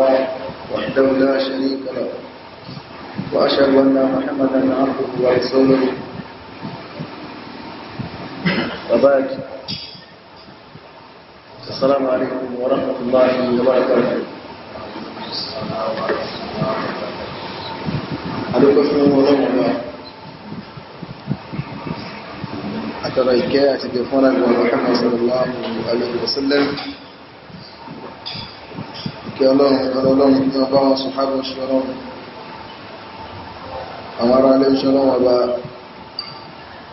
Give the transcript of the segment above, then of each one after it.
الله وحده لا شريك له وأشهد أن محمدا عبده ورسوله وبعد السلام عليكم ورحمة الله وبركاته. أدعوكم الله أترى إكاية تلفونا محمد صلى الله عليه وسلم كي الله يبقى صحابه الشرام أمر عليه الشرام وبا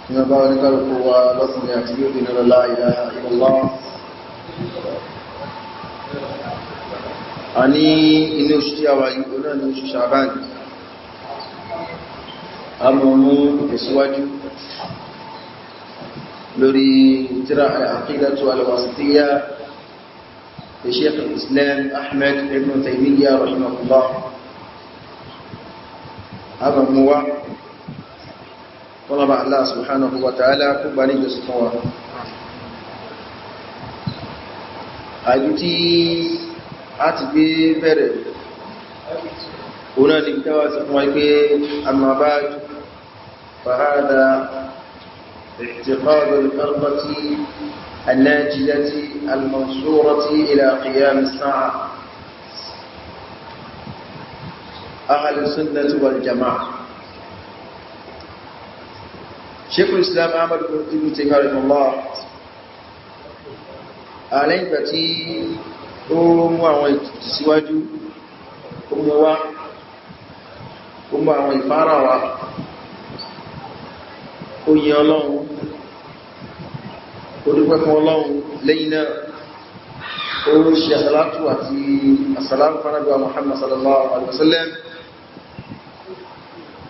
يبقى لكالكوا وبطن يعتبرون لا إله إلا الله أني إنه اشتيا ويقولون أنه شعبان أمامون يسواجه لوري ترى العقيدة الواسطية لشيخ الإسلام أحمد بن تيمية رحمه الله. هذا هو طلب الله سبحانه وتعالى كباني جسفوا أجتي أتبي فرد هنا نكتوى سفوا أما بعد فهذا اعتقاد الفرقة الناجية المنصورة إلى قيام الساعة أهل السنة والجماعة. شيخ الإسلام أحمد بن تيمية رحمه الله عليه بتي àwọn ìtìsíwájú ọmọ wa ọmọ àwọn ìfárá wa oyin ọlọ́run olùpẹ́ fún ọlọ́run lẹ́yìn náà ó ṣe àsàlátù àti àsàlámù fánàbíwá Muhammad sallallahu alaihi wasallam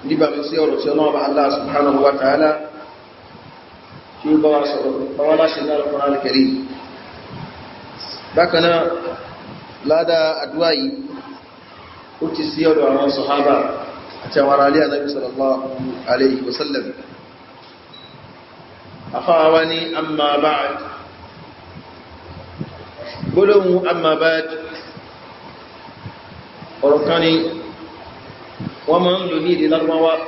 níbàmí sí ọ̀rọ̀ tí ọlọ́run bá Allah subhanahu wa ta'ala tí ó bá wá sọ̀rọ̀ bá wá láṣẹ ní Al-Qur'an al-Karim. Bákan náà ládá àdúrà yìí ó ti sí ọ̀dọ̀ àwọn sàhábà àti àwọn aráalé Ànábì sallallahu alaihi wasallam. أخاوني أما بعد قلوا أما بعد وركاني ومن لنيد الأرواء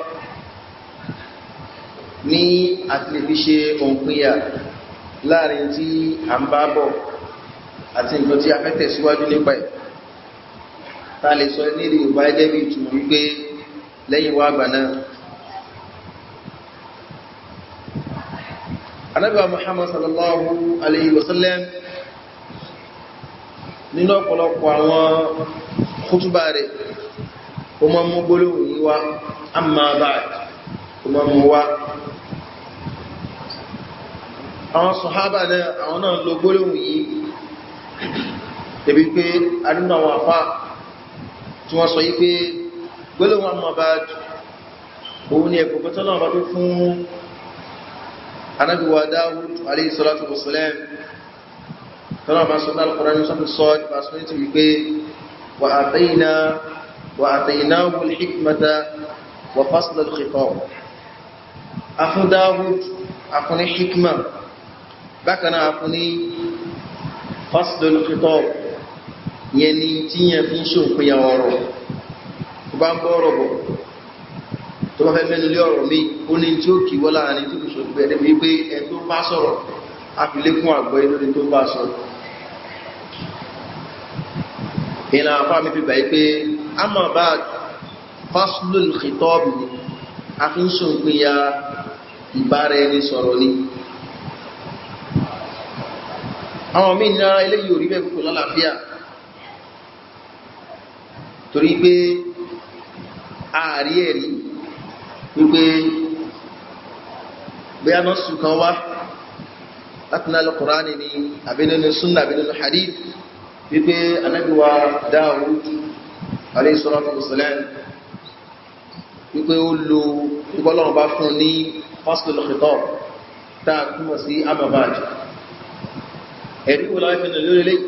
ní àti lè fi ṣe òǹpìyà láàrin tí a ń bá bọ̀ àti nǹkan tí a fẹ́ tẹ̀síwájú nípa ẹ̀ ta lè sọ ní Yorùbá ẹgẹ́ bí ìtumọ̀ wípé lẹ́yìn wá àgbà náà. Ànábì Muhammad sallallahu alayhi wa sallam nínú ọ̀pọ̀lọpọ̀ àwọn khutba rẹ̀ ó máa mú gbólóhùn yìí wá amma ba'd ó máa mú wá. Àwọn sàhábà náà àwọn náà lo gbólóhùn yìí débi pé adúnà àwọn àfá tí wọ́n sọ yí pé gbólóhùn amma ba'd òun ni ẹ̀kọ́ pẹ́tọ́ náà bá tó fún Ànábì wa Dáúd alayhi salatu wassalam tọ́nà bá sọ́nà al-Qur'an sọ́nà sọ́ọ̀dì bá sọ́nà ti wípé wa ataynahu al-hikmata wa fasla al-khitab. Afún Dáúd afún ní hikma bákanáà afún ní fasla al-khitab yẹn ni tí yẹn fi ń ṣòpinya ọ̀rọ̀ tó bá ń bọ́ ọ̀rọ̀ bọ̀ tó bá fẹ́ mẹ́nu lé ọ̀rọ̀ mi ó ní tí ó kì wọ́n láàrin tí kò ṣògbẹ́ ẹ̀dẹ́ wípé ẹ̀ tó bá sọ̀rọ̀ àfilékún àgbọ́ lórí tó bá sọ̀rọ̀. ìlànà àfá mi fi bàí pé amma ba'd faslul khitab ni a fi ń ṣòpinya ìbára ẹni sọ̀rọ̀ ni. àwọn míì ní ara eléyìí ò rí bẹ́ẹ̀ kò lálàáfíà torí pé ààrí ẹ̀rí wípé bí a nọ́sù kan wá láti náà Al-Qur'ani ni àbínínú súnnà àbínínú hadith wípé Ànábì wa Dáúd alayhi salatu wassalam wípé ó lo ìgbọ́lọ́run bá fún ní faslul khitab táà túnmọ̀ sí amma ba'd. ẹ̀rí wò láwọn ìfẹ́ lórí lẹ́yìn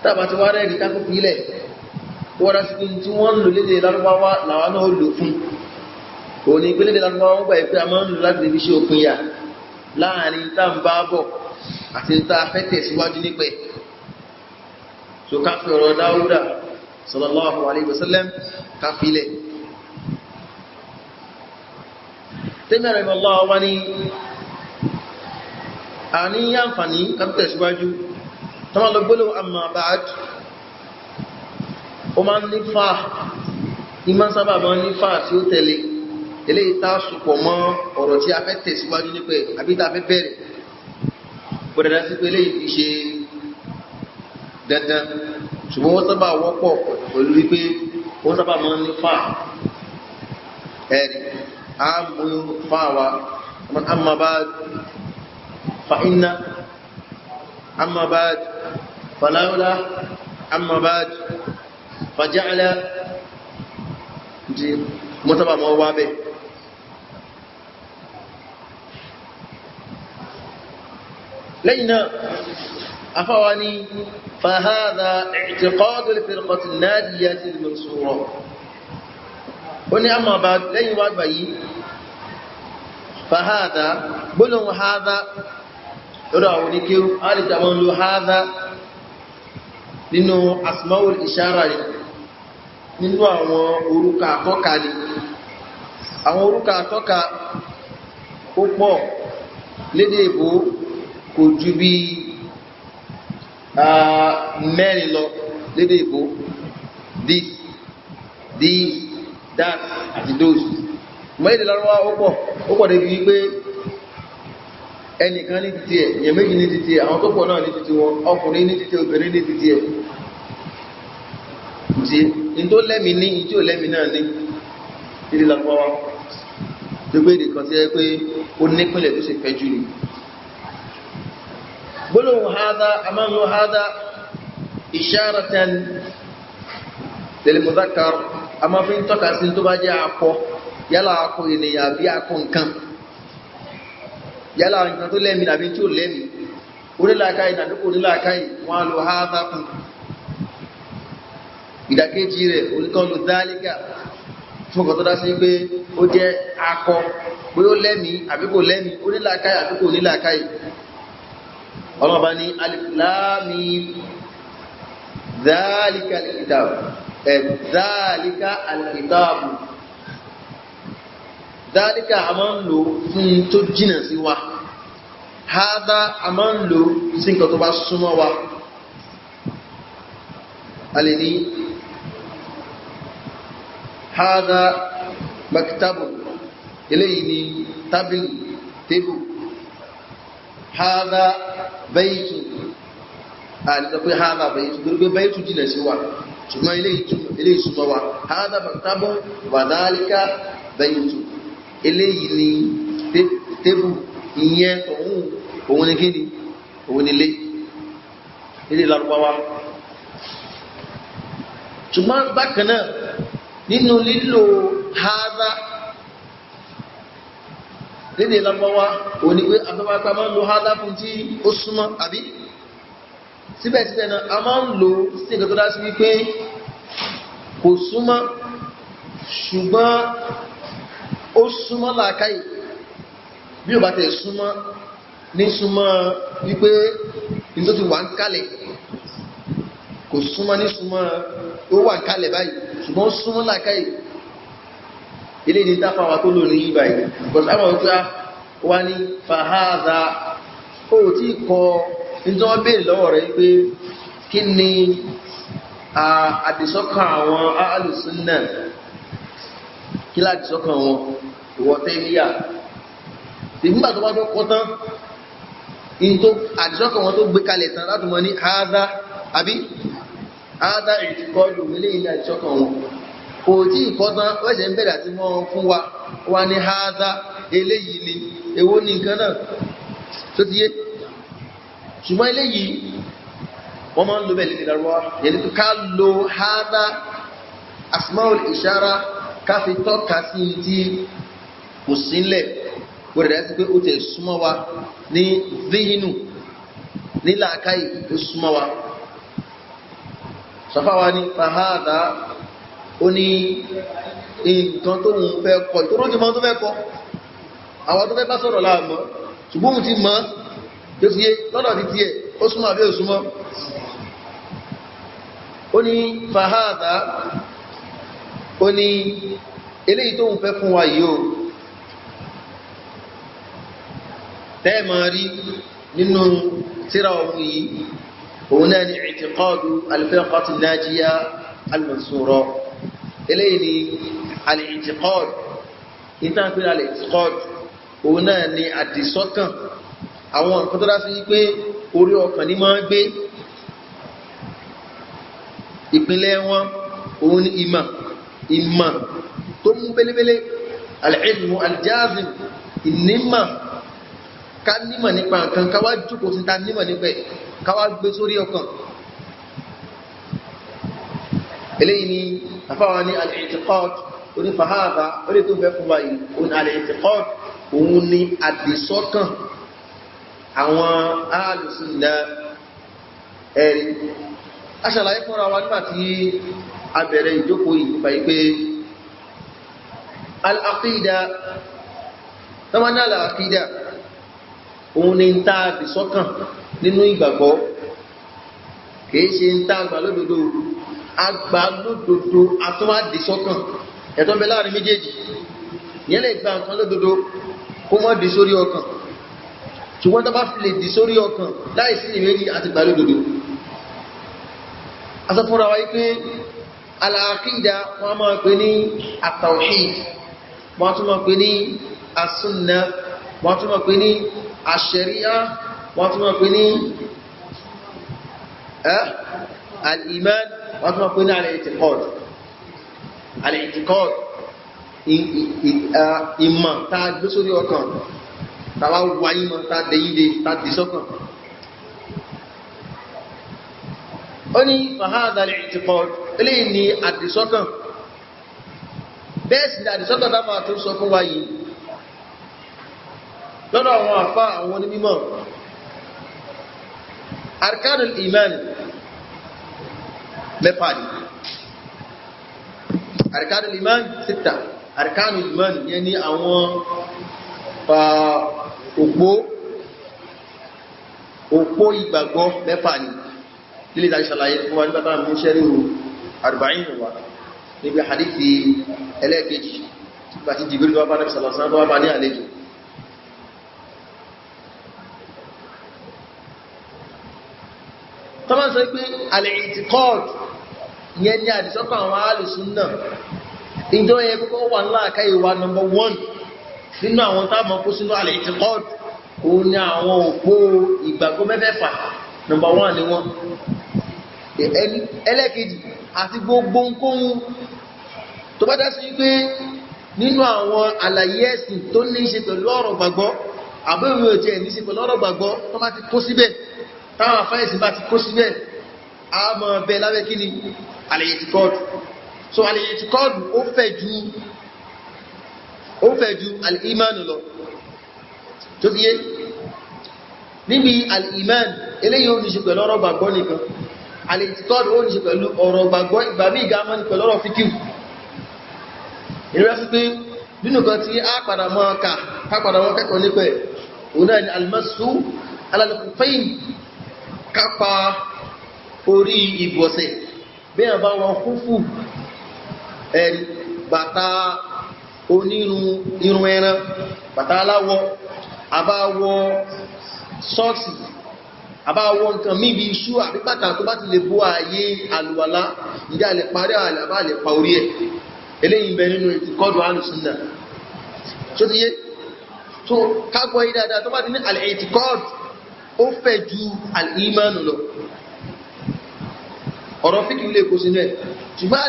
tàbá ti wá rẹ̀ rí kákò fílẹ̀ wọ́n rá sí tí wọ́n ń lò lédè Lárúbáwá làwọn náà lò fún òní ìpínlẹ̀ Lárúbáwá wọ́n gbà pé a máa ń lò láti fi ṣe òpin yà láàrin tá ń bá bọ̀ àti tá a fẹ́ tẹ̀síwájú nípẹ̀. so ká fi ọ̀rọ̀ Dáúdà sallallahu alayhi wa sallam ká filẹ̀ tẹ́mẹ̀rẹ̀ Allah wá ní àníyànfàní ká tẹ̀síwájú tọ́wọ́ lọ gbólóhùn amma ba'd ó máa ń ní fà ìmọ̀ sábà máa ń ní fà tí ó tẹ̀lé eléyìí tá sùpọ̀ mọ́ ọ̀rọ̀ tí a fẹ́ tẹ̀síwájú nípa àbí tá a fẹ́ bẹ̀rẹ̀ bọ̀dẹ̀dá sí pé eléyìí fi ṣe dandan ṣùgbọ́n wọ́n sábà wọ́pọ̀ pẹ̀lú wípé wọ́n sábà máa ń ní fà ẹ̀rì á mú fà wa amma ba'd fa inna amma ba'd falawla amma ba'd faja'ala mo sábà máa wá bẹ́ẹ̀. lẹ́yìn náà afáwa ní fahadha i'tiqadu al-firqati an-nadiyati al-mansura ó ní amma ba'd lẹ́yìn wá gbà yìí fahadha gbólóhùn hadha lọ́dọ̀ àwọn oníkéwú alìjà wọn lo hadha nínú asmaul ishara rẹ̀ nínú àwọn orúkọ àtọ́ka ni àwọn orúkọ àtọ́ka ó pọ̀ lédè ìbò kò ju bí mẹ́rin lọ lédè ìbò this that àti those mọ́ èdè lárúbáwá ó pọ̀ débi wípé ẹnìkan ní títí ẹ̀ èèyàn méjì ní títí ẹ̀ àwọn tó pọ̀ náà ní títí wọn ọkùnrin ní títí obìnrin ní títí ẹ̀ tí in tó lẹ́mi ní in tí ò lẹ́mi náà ní ìdí lárúbáwá tó gbé èdè kan tí ẹ pé ó nípìnlẹ̀ tó sì fẹ́ jù ní gbólóhùn hadha a máa ń lo hadha isharatan lil mudhakkar a máa fi ń tọ́ka sí tó bá jẹ́ akọ yálà akọ ènìyàn bí akọ nǹkan yálà nǹkan tó lẹ́mi àbí tí ò lẹ́mi onílàákàyè nàbí kò onílàákàyè wọ́n á lo hadha fún ìdàkejì rẹ̀ oníkan lo dhalika fún ọkọ̀ tó dá sí pé ó jẹ́ akọ pé ó lẹ́mi àbí kò lẹ́mi onílàákàyè àbí kò onílàákàyè ọlọ́ba ní alif lam mim dhalika al-kitab dhalika al-kitab dhalika a máa ń lò fún tó jìnà sí wa hadha a máa ń lò sí nǹkan tó bá súnmọ́ wa a lè ní hadha maktabu eléyìí ni tábìlì tébù hadha bẹ́ẹ̀tù àdìsọ pé hadha bẹ́ẹ̀tù torí pé bẹ́ẹ̀tù jìnà sí wa ṣùgbọ́n eléyìí súnmọ́ wa hadha maktabu wa dhalika bẹ́ẹ̀tù eléyìí ni tébù ìyẹn òun ni kíni òun ni ilé Lárúbáwá ṣùgbọ́n bákan náà nínú lílo hadha lédè Lárúbáwá òní pé afẹ́fẹ́ máa ń lo hadha fún tí ó súnmọ́ àbí síbẹ̀síbẹ̀ náà a máa ń lo sí ìgbà tó dá sí wípé kò súnmọ́ ṣùgbọ́n ó súnmọ́ làákàyè bí ó bá tẹ̀ súnmọ́ ní súnmọ́ wípé ní tó ti wà ń kalẹ̀ kò súnmọ́ ní súnmọ́ ó wà ń kalẹ̀ báyìí ṣùgbọ́n ó súnmọ́ làákàyè ilé ní dáfàwà tó lò ní ìbáyìí because àwọn òkúta wá ní fahadha ó tí kọ nítorí wọ́n béèrè lọ́wọ́ rẹ̀ pé kí ni àdìsọ́kàn àwọn alùsùnnà kí ládìsọ́kàn wọn ìwọ̀ tẹ́líyà ìgbìmọ̀ tó bá tó kọ́ tán àdìsọ́kàn wọn tó gbé kalẹ̀ tán láti mọ̀ ní hadha àbí hadha ìtìkọlù ilé ilé àdìsọ́kàn wọn kò tí ìkọ́tán wẹ́sẹ̀ ń bẹ̀rẹ̀ àti mọ́ fún wa ní hadha eléyìí ni èwo ní nǹkan náà tó ti yé ṣùgbọ́n eléyìí wọ́n máa ń lo bẹ̀rẹ̀ ìdárúwá yẹni tó ká lo hadha asmaul ishara ká fi tọ́ka sí tí kò sílẹ̀ kò rẹ̀ sí pé ó tẹ̀ súnmọ́ wa ní zihinu ní làákàyè ó súnmọ́ wa sọfáwa ní fahadha ó ní nǹkan tó ń fẹ́ kọ́ ìtòrò ti mọ́ tó fẹ́ kọ́ àwọn tó fẹ́ bá sọ̀rọ̀ láàmọ́ ṣùgbọ́n òun ti mọ́ tó ti yé lọ́dọ̀ ti tiẹ̀ ó súnmọ́ àbí ó súnmọ́ ó ní fahadha ó ní eléyìí tó ń fẹ́ fún wa yìí o tẹ́ẹ̀mọ̀ rí nínú tírà ohun yìí òun náà ni i'tiqadu al-firqati an-najiya al-mansura eléyìí ni al-i'tiqad ìtànkì al-i'tiqad òun náà ni àdìsọ́kàn àwọn nǹkan tó dá sí pé orí ọkàn ní máa ń gbé ìpínlẹ̀ wọn òun ni ìmọ̀ tó mú belebele al-ilmu al-jazim ìnímọ̀ ká nímọ̀ nípa nǹkan káwá jókòó sí ta nímọ̀ nípa káwá gbé sórí ọkàn eléyìí ni afáwa ní al-i'tiqad onífàhàbà orí tó fẹ́ fún wa yìí òun al-i'tiqad òun ni àdìsọ́kàn àwọn alùsùnà ẹ̀rí aṣàlàyé fúnra wa nígbà tí a bẹ̀rẹ̀ ìjókòó yìí nípa yìí pé al-aqida tọ́wọ́n al-aqida òun ni ń tá àdìsọ́kàn nínú ìgbàgbọ́ kìí ṣe ń tá àgbà lódodo àtúnwá àdìsọ́kàn ẹ̀tọ́ bẹ láàrin méjèèjì yẹn lè gba nǹkan lódodo kó mọ́ dì sórí ọkàn ṣùgbọ́n tó bá fi lè dì sórí ọkàn láìsí ìrẹ́jì àti gbà lódodo asọ́fúnra wáyé pé al-aqida wọ́n máa pè ní at-tawhid wọ́n tún máa pè ní as-sunnah wọ́n tún máa pè ní ash-sharia wọ́n tún máa pè ní al-iman wọ́n tún máa pè ní al-i'tiqad ìmọ̀ tá a gbé sórí ọkàn tàwa wáyé mọ́ tá a dẹ̀yìnde tá a dì sọ́kàn ó ní fahadha al-i'tiqad eléyìí ni àdìsọ́kàn bẹ́ẹ̀ sì ni àdìsọ́kàn dábà tó sọ fún wa yìí lọ́dọ̀ àwọn àfá àwọn onímọ̀ arkanul iman mẹ́fà ni arkanul iman síta arkanul iman yẹn ni àwọn òpó ìgbàgbọ́ mẹ́fà ni lílé ìdájí ṣàlàyé fún wa nígbàtà mú ṣẹ́ríhù arba'in wa níbi hadithi ẹlẹ́ẹ̀kejì láti Jibril tó wá bá Nabi sallallahu alaihi wasallam tó wá bá ní àlejò tọ́mọ́ sọ pé al-i'tiqad yẹn ní àdìsọ́kàn àwọn alùsùnnah ìjọ yẹ kọ́kọ́ wà ńlá àkáyè wa number 1 nínú àwọn táàmù kó sínú al-i'tiqad òun ni àwọn òpó ìgbàgbọ́ mẹ́fẹ̀ẹ̀fà number 1 ni wọ́n ẹlẹ́kejì àti gbogbo nkóhun tó bá dá sí pé nínú àwọn àlàyé ẹ̀sìn tó ní ṣe pẹ̀lú ọ̀rọ̀ gbàgbọ́ àbẹ́wò tí ẹ̀ ní ṣe pẹ̀lú ọ̀rọ̀ gbàgbọ́ tó bá ti kó síbẹ̀ táwọn àfáìsì bá ti kó síbẹ̀ a mọ̀ bẹ lábẹ́ kí ni al-i'tiqad so al-i'tiqad ó fẹ̀ ju al-iman lọ tó fi yé níbi al-iman eléyìí ó ní ṣe pẹ̀lú ọ̀rọ̀ gbàgbọ́ nìkan al-i'tiqad ó ní ṣe pẹ̀lú ọ̀rọ̀ gbàgbọ́ ìgbà bí ìgámọ́ ní pẹ̀lú ọ̀rọ̀ fíkíù ìrẹsì pé nínú kan tí a padà mọ́ ká padà mọ́ kẹ́kọ̀ọ́ nípa ẹ̀ òun náà ni al-massu ala al-khuffayn kápa orí ìbọ̀sẹ̀ bí i àbá wọn kúfù ẹ̀rí bàtà onírun ẹran bàtà aláwọ̀ àbáwọ̀ sọ́ọ̀sì àbáwọ̀ nǹkan míbi iṣu àbí bàtà tó bá ti lè bó ààyè àlùwàlá ìdí àlè parí àbá àlè pa orí ẹ̀ eléyìí bẹ nínú ìtìkọ́dù alùsùnnà tó ti yé tó kágbọ́ yí dáadáa tó bá ti ní al-i'tiqad ó fẹ̀ ju al-iman lọ ọ̀rọ̀ fíkì ilé kó sínú ẹ̀ ṣùgbọ́n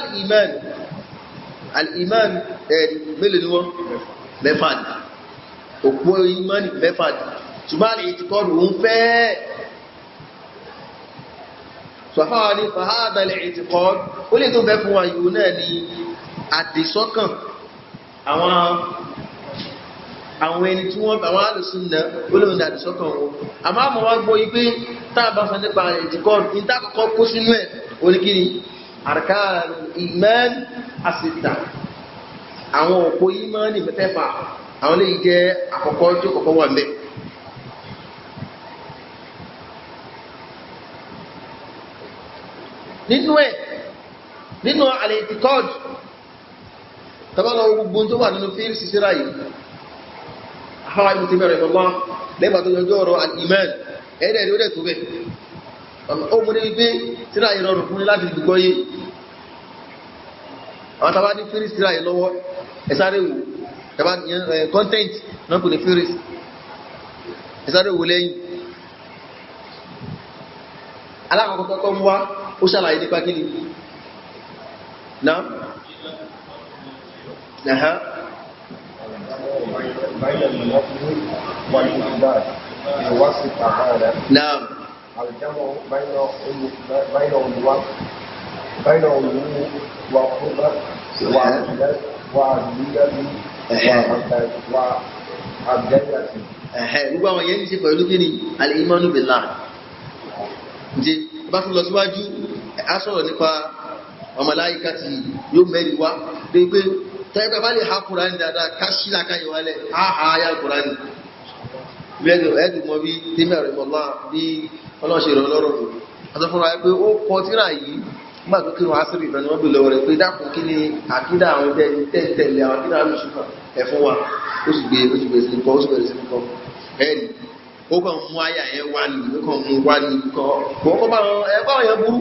al-iman ẹ̀rì mélòó ni wọ́n mẹ́fà ní òpó imani mẹ́fà ní ṣùgbọ́n al-i'tiqad òun fẹ́ sọ̀fáwà ní fahadha al-i'tiqad ó lè tó fẹ́ fún wa yìí náà ni àdìsọ́kàn àwọn ẹni tí wọ́n àwọn alùsùnnà olóòrùn ní àdìsọ́kàn wọn àmọ́ àmọ́ wá gbọ́ ipé tàbá sọ nípa ìtìkọ́ ìtàkọ́kọ́ kó sínú ẹ̀ oníkíni arkan iman asita àwọn òpó imani mẹ́fẹ̀ẹ̀fà àwọn lè jẹ́ àkọ́kọ́ tí ó kọ́kọ́ wà mẹ́ nínú ẹ̀ nínú al-i'tiqad tabalọ gbogbo tó wà nínú fíìsì síra yìí àwọn ìmùtí bẹ̀rẹ̀ lọ́wọ́ lẹ́gbà tó yọjọ́ ọ̀rọ̀ al-iman ẹ̀ẹ́dẹ̀ ló dẹ̀ tó bẹ̀ ó mú ní wípé síra yìí rọrùn fún ní láti gbogbo yé àwọn tàbá ní fíìsì síra yìí lọ́wọ́ ẹ̀sáré wò tàbá content náà kò ní fíìsì ẹ̀sáré wò lẹ́yìn alákọ̀ọ́kọ́ tó mú wá ó ṣàlàyé nípa kíni náà بين المنافق والإثبات في وصف تعالى. نعم. الجمع بين علو وقربة وعدلة وعدلة. gbogbo àwọn yẹn ní ṣe pẹ̀lú kí ni al-imanu billah ǹjẹ́ bá tún lọ síwájú a sọ̀rọ̀ nípa ọmọláyíká tí yóò mẹ́rin wá dé pé tẹ́gbẹ́ bá lè ha Kùránì dáadáa ká sílá ká ìwálẹ̀ àhà ayá Kùránì ẹ̀dùn mọ́ bí tímẹ̀rẹ̀ mọ́lá bí ọlọ́ṣẹ̀ rẹ̀ lọ́rọ̀ rẹ̀ àtọ́fúnra pé ó kọ tíra yìí nígbà tó kí wọ́n á sírì ìfẹ́ ni wọ́n bí lọ́wọ́ rẹ̀ pé dákùn kí ni àkídà àwọn tẹ́tẹ̀lẹ̀ àwọn àkídà alùsùnà ẹ̀fún wa ó sì gbé sí nǹkan ó sì bẹ̀rẹ̀ sí nǹkan ẹ̀rì ó kàn mú ayà yẹn wá ní ó kàn mú wá ní kọ́ bá wọn yẹn burú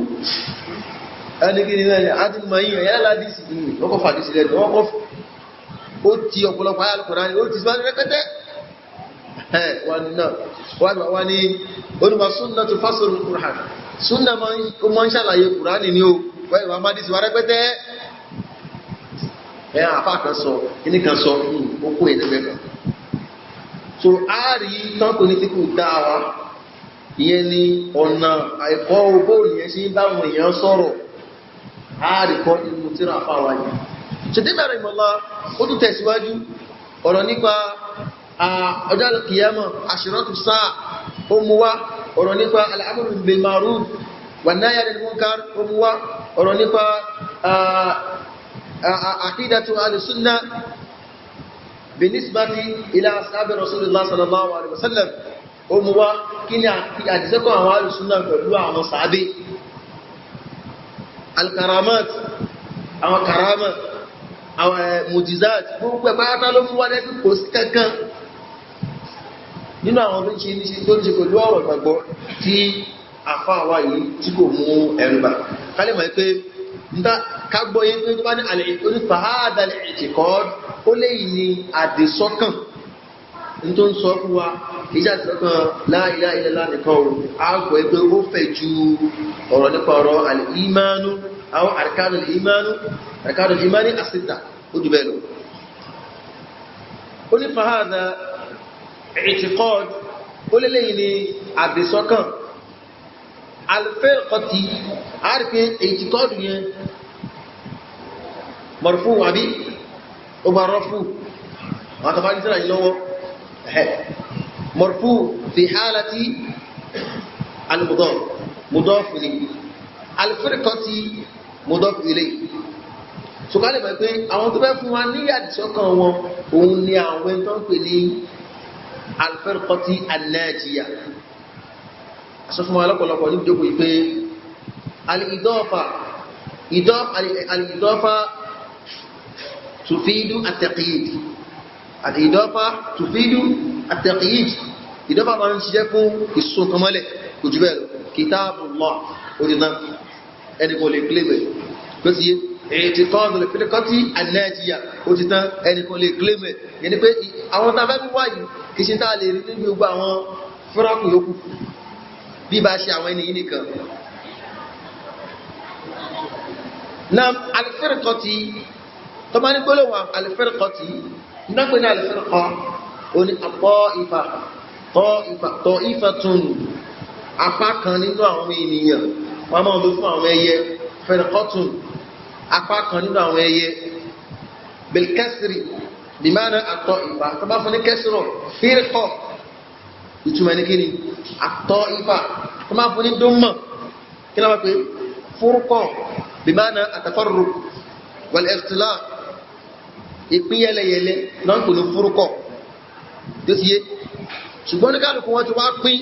ẹni kí ni lẹ́yìn àti mọ̀ yíyan yẹn ládìsì yìí wọ́n kọ́ fàdísì lẹ́nu wọ́n kọ́ ó ti ọ̀pọ̀lọpọ̀ ayà Al-Qur'ani ó ti sọ́dọ̀ rẹ́pẹ́tẹ́ wọ́n ní náà wọ́n ní onímọ̀ súnnà tó fásọ̀rọ̀ Al-Qur'an súnnà máa ń ṣàlàyé Qur'ani ni ó wọ́n ìwà máa dìsì wá rẹ́pẹ́tẹ́ ẹ̀ àfà kan sọ kíní kan sọ ó kó ìdẹ́gbẹ́ kan so àárí tọ́kù ní fíkù dáwà ìyẹn ni ọ̀nà àìkọ́ ogó ìyẹn sí báwọn èèyàn sọ̀rọ̀ àárí kọ́ inú tíra fáwà yìí ṣètí bẹ̀rẹ̀ ìmọ̀lá ó tún tẹ̀síwájú ọ̀rọ̀ nípa ọjọ́ al-qiyamah ashratu sáà ó mú wá ọ̀rọ̀ nípa al-amru bil ma'ruf wan-nahyi 'anil munkar ó mú wá ọ̀rọ̀ nípa aqidatu ahlis-sunnah binisbati ila ashabi rasulillah sallallahu alaihi wasallam ó mú wá kí ni àdìsẹ́kọ̀ àwọn ahlis-sunnah pẹ̀lú àwọn sàábé al-karamat àwọn karama àwọn mujizat gbogbo ẹ̀pá ló mú wá lẹ́bí kò sí kankan nínú àwọn tó ń ṣe pẹ̀lú ọ̀rọ̀ ìgbàgbọ́ tí àfáàwà yìí tí kò mú ẹ̀rùbà kálẹ̀mọ̀ pé kágbọ́ yé pé tó bá ní onífàádà al-i'tiqad ó léyìn ní àdìsọ́kàn ní tó ń sọ fún wa ìjà àdìsọ́kàn la ilaha illallah nìkan o àgbọ̀ ẹgbẹ́ ó fẹ̀ ju ọ̀rọ̀ nípa ọ̀rọ̀ al-imanu àwọn arkanul imani as-sitta ó jù bẹ́ẹ̀ lọ onífàádà i'tiqad ó léyìn ní àdìsọ́kàn al-firqati àrífẹ́ i'tiqad yẹn marfu àbí ó bá rọ́fù wọ́n tàbí ní síra yìí lọ́wọ́ marfu fi hálàtí al-mudaf mudaf ní al-firqati mudaf ilay ṣùgbọ́n lè pé àwọn tó bẹ́ fún wa ní àdìsọ́kàn wọn òun ni àwọn tó ń pè ní al-firqati an-najiyah aṣọ fún wa lọ́pọ̀lọpọ̀ ní ìjókòó yìí pé al-idafa tufidu at-taqyid al-idafa tufidu at-taqyid ìdọ́fà máa ń ṣiṣẹ́ fún ìsúnkanmọ́lẹ̀ kò jù bẹ́ẹ̀ lọ kitabullah òdìnà ẹni kò lè kílẹ̀mẹ̀ tó ti yé i'tiqad al-firqati an-najiyah òdìnà ẹni kò lè kílẹ̀mẹ̀ yẹni pé àwọn tàbí wáyìí kìí ṣe tá a lè rí níbi gbogbo àwọn fúrákù yòókù bí bá ṣe àwọn ènìyàn nìkan na al-firqati tó bá ní gbólóhùn al-firqati ìdápẹ́ ní al-firqa o ní ta'ifatun apá kan nínú àwọn ènìyàn wọ́n máa lò fún àwọn ẹyẹ firqatun apá kan nínú àwọn ẹyẹ bil-kasri bimana at-ta'ifa tó bá fún ní kẹsìrọ̀ firqa ìtumọ̀ ní kíni at-ta'ifa tó máa fún ní dọ́mọ̀ kí láwọn pé fúrúkọ̀ bí máa na at-tafarruq wal-ikhtilaf ìpín yẹlẹyẹlẹ náà kò ní fúrúkọ̀ tó ti yé ṣùgbọ́n ní kálùkù wọn ti wá pín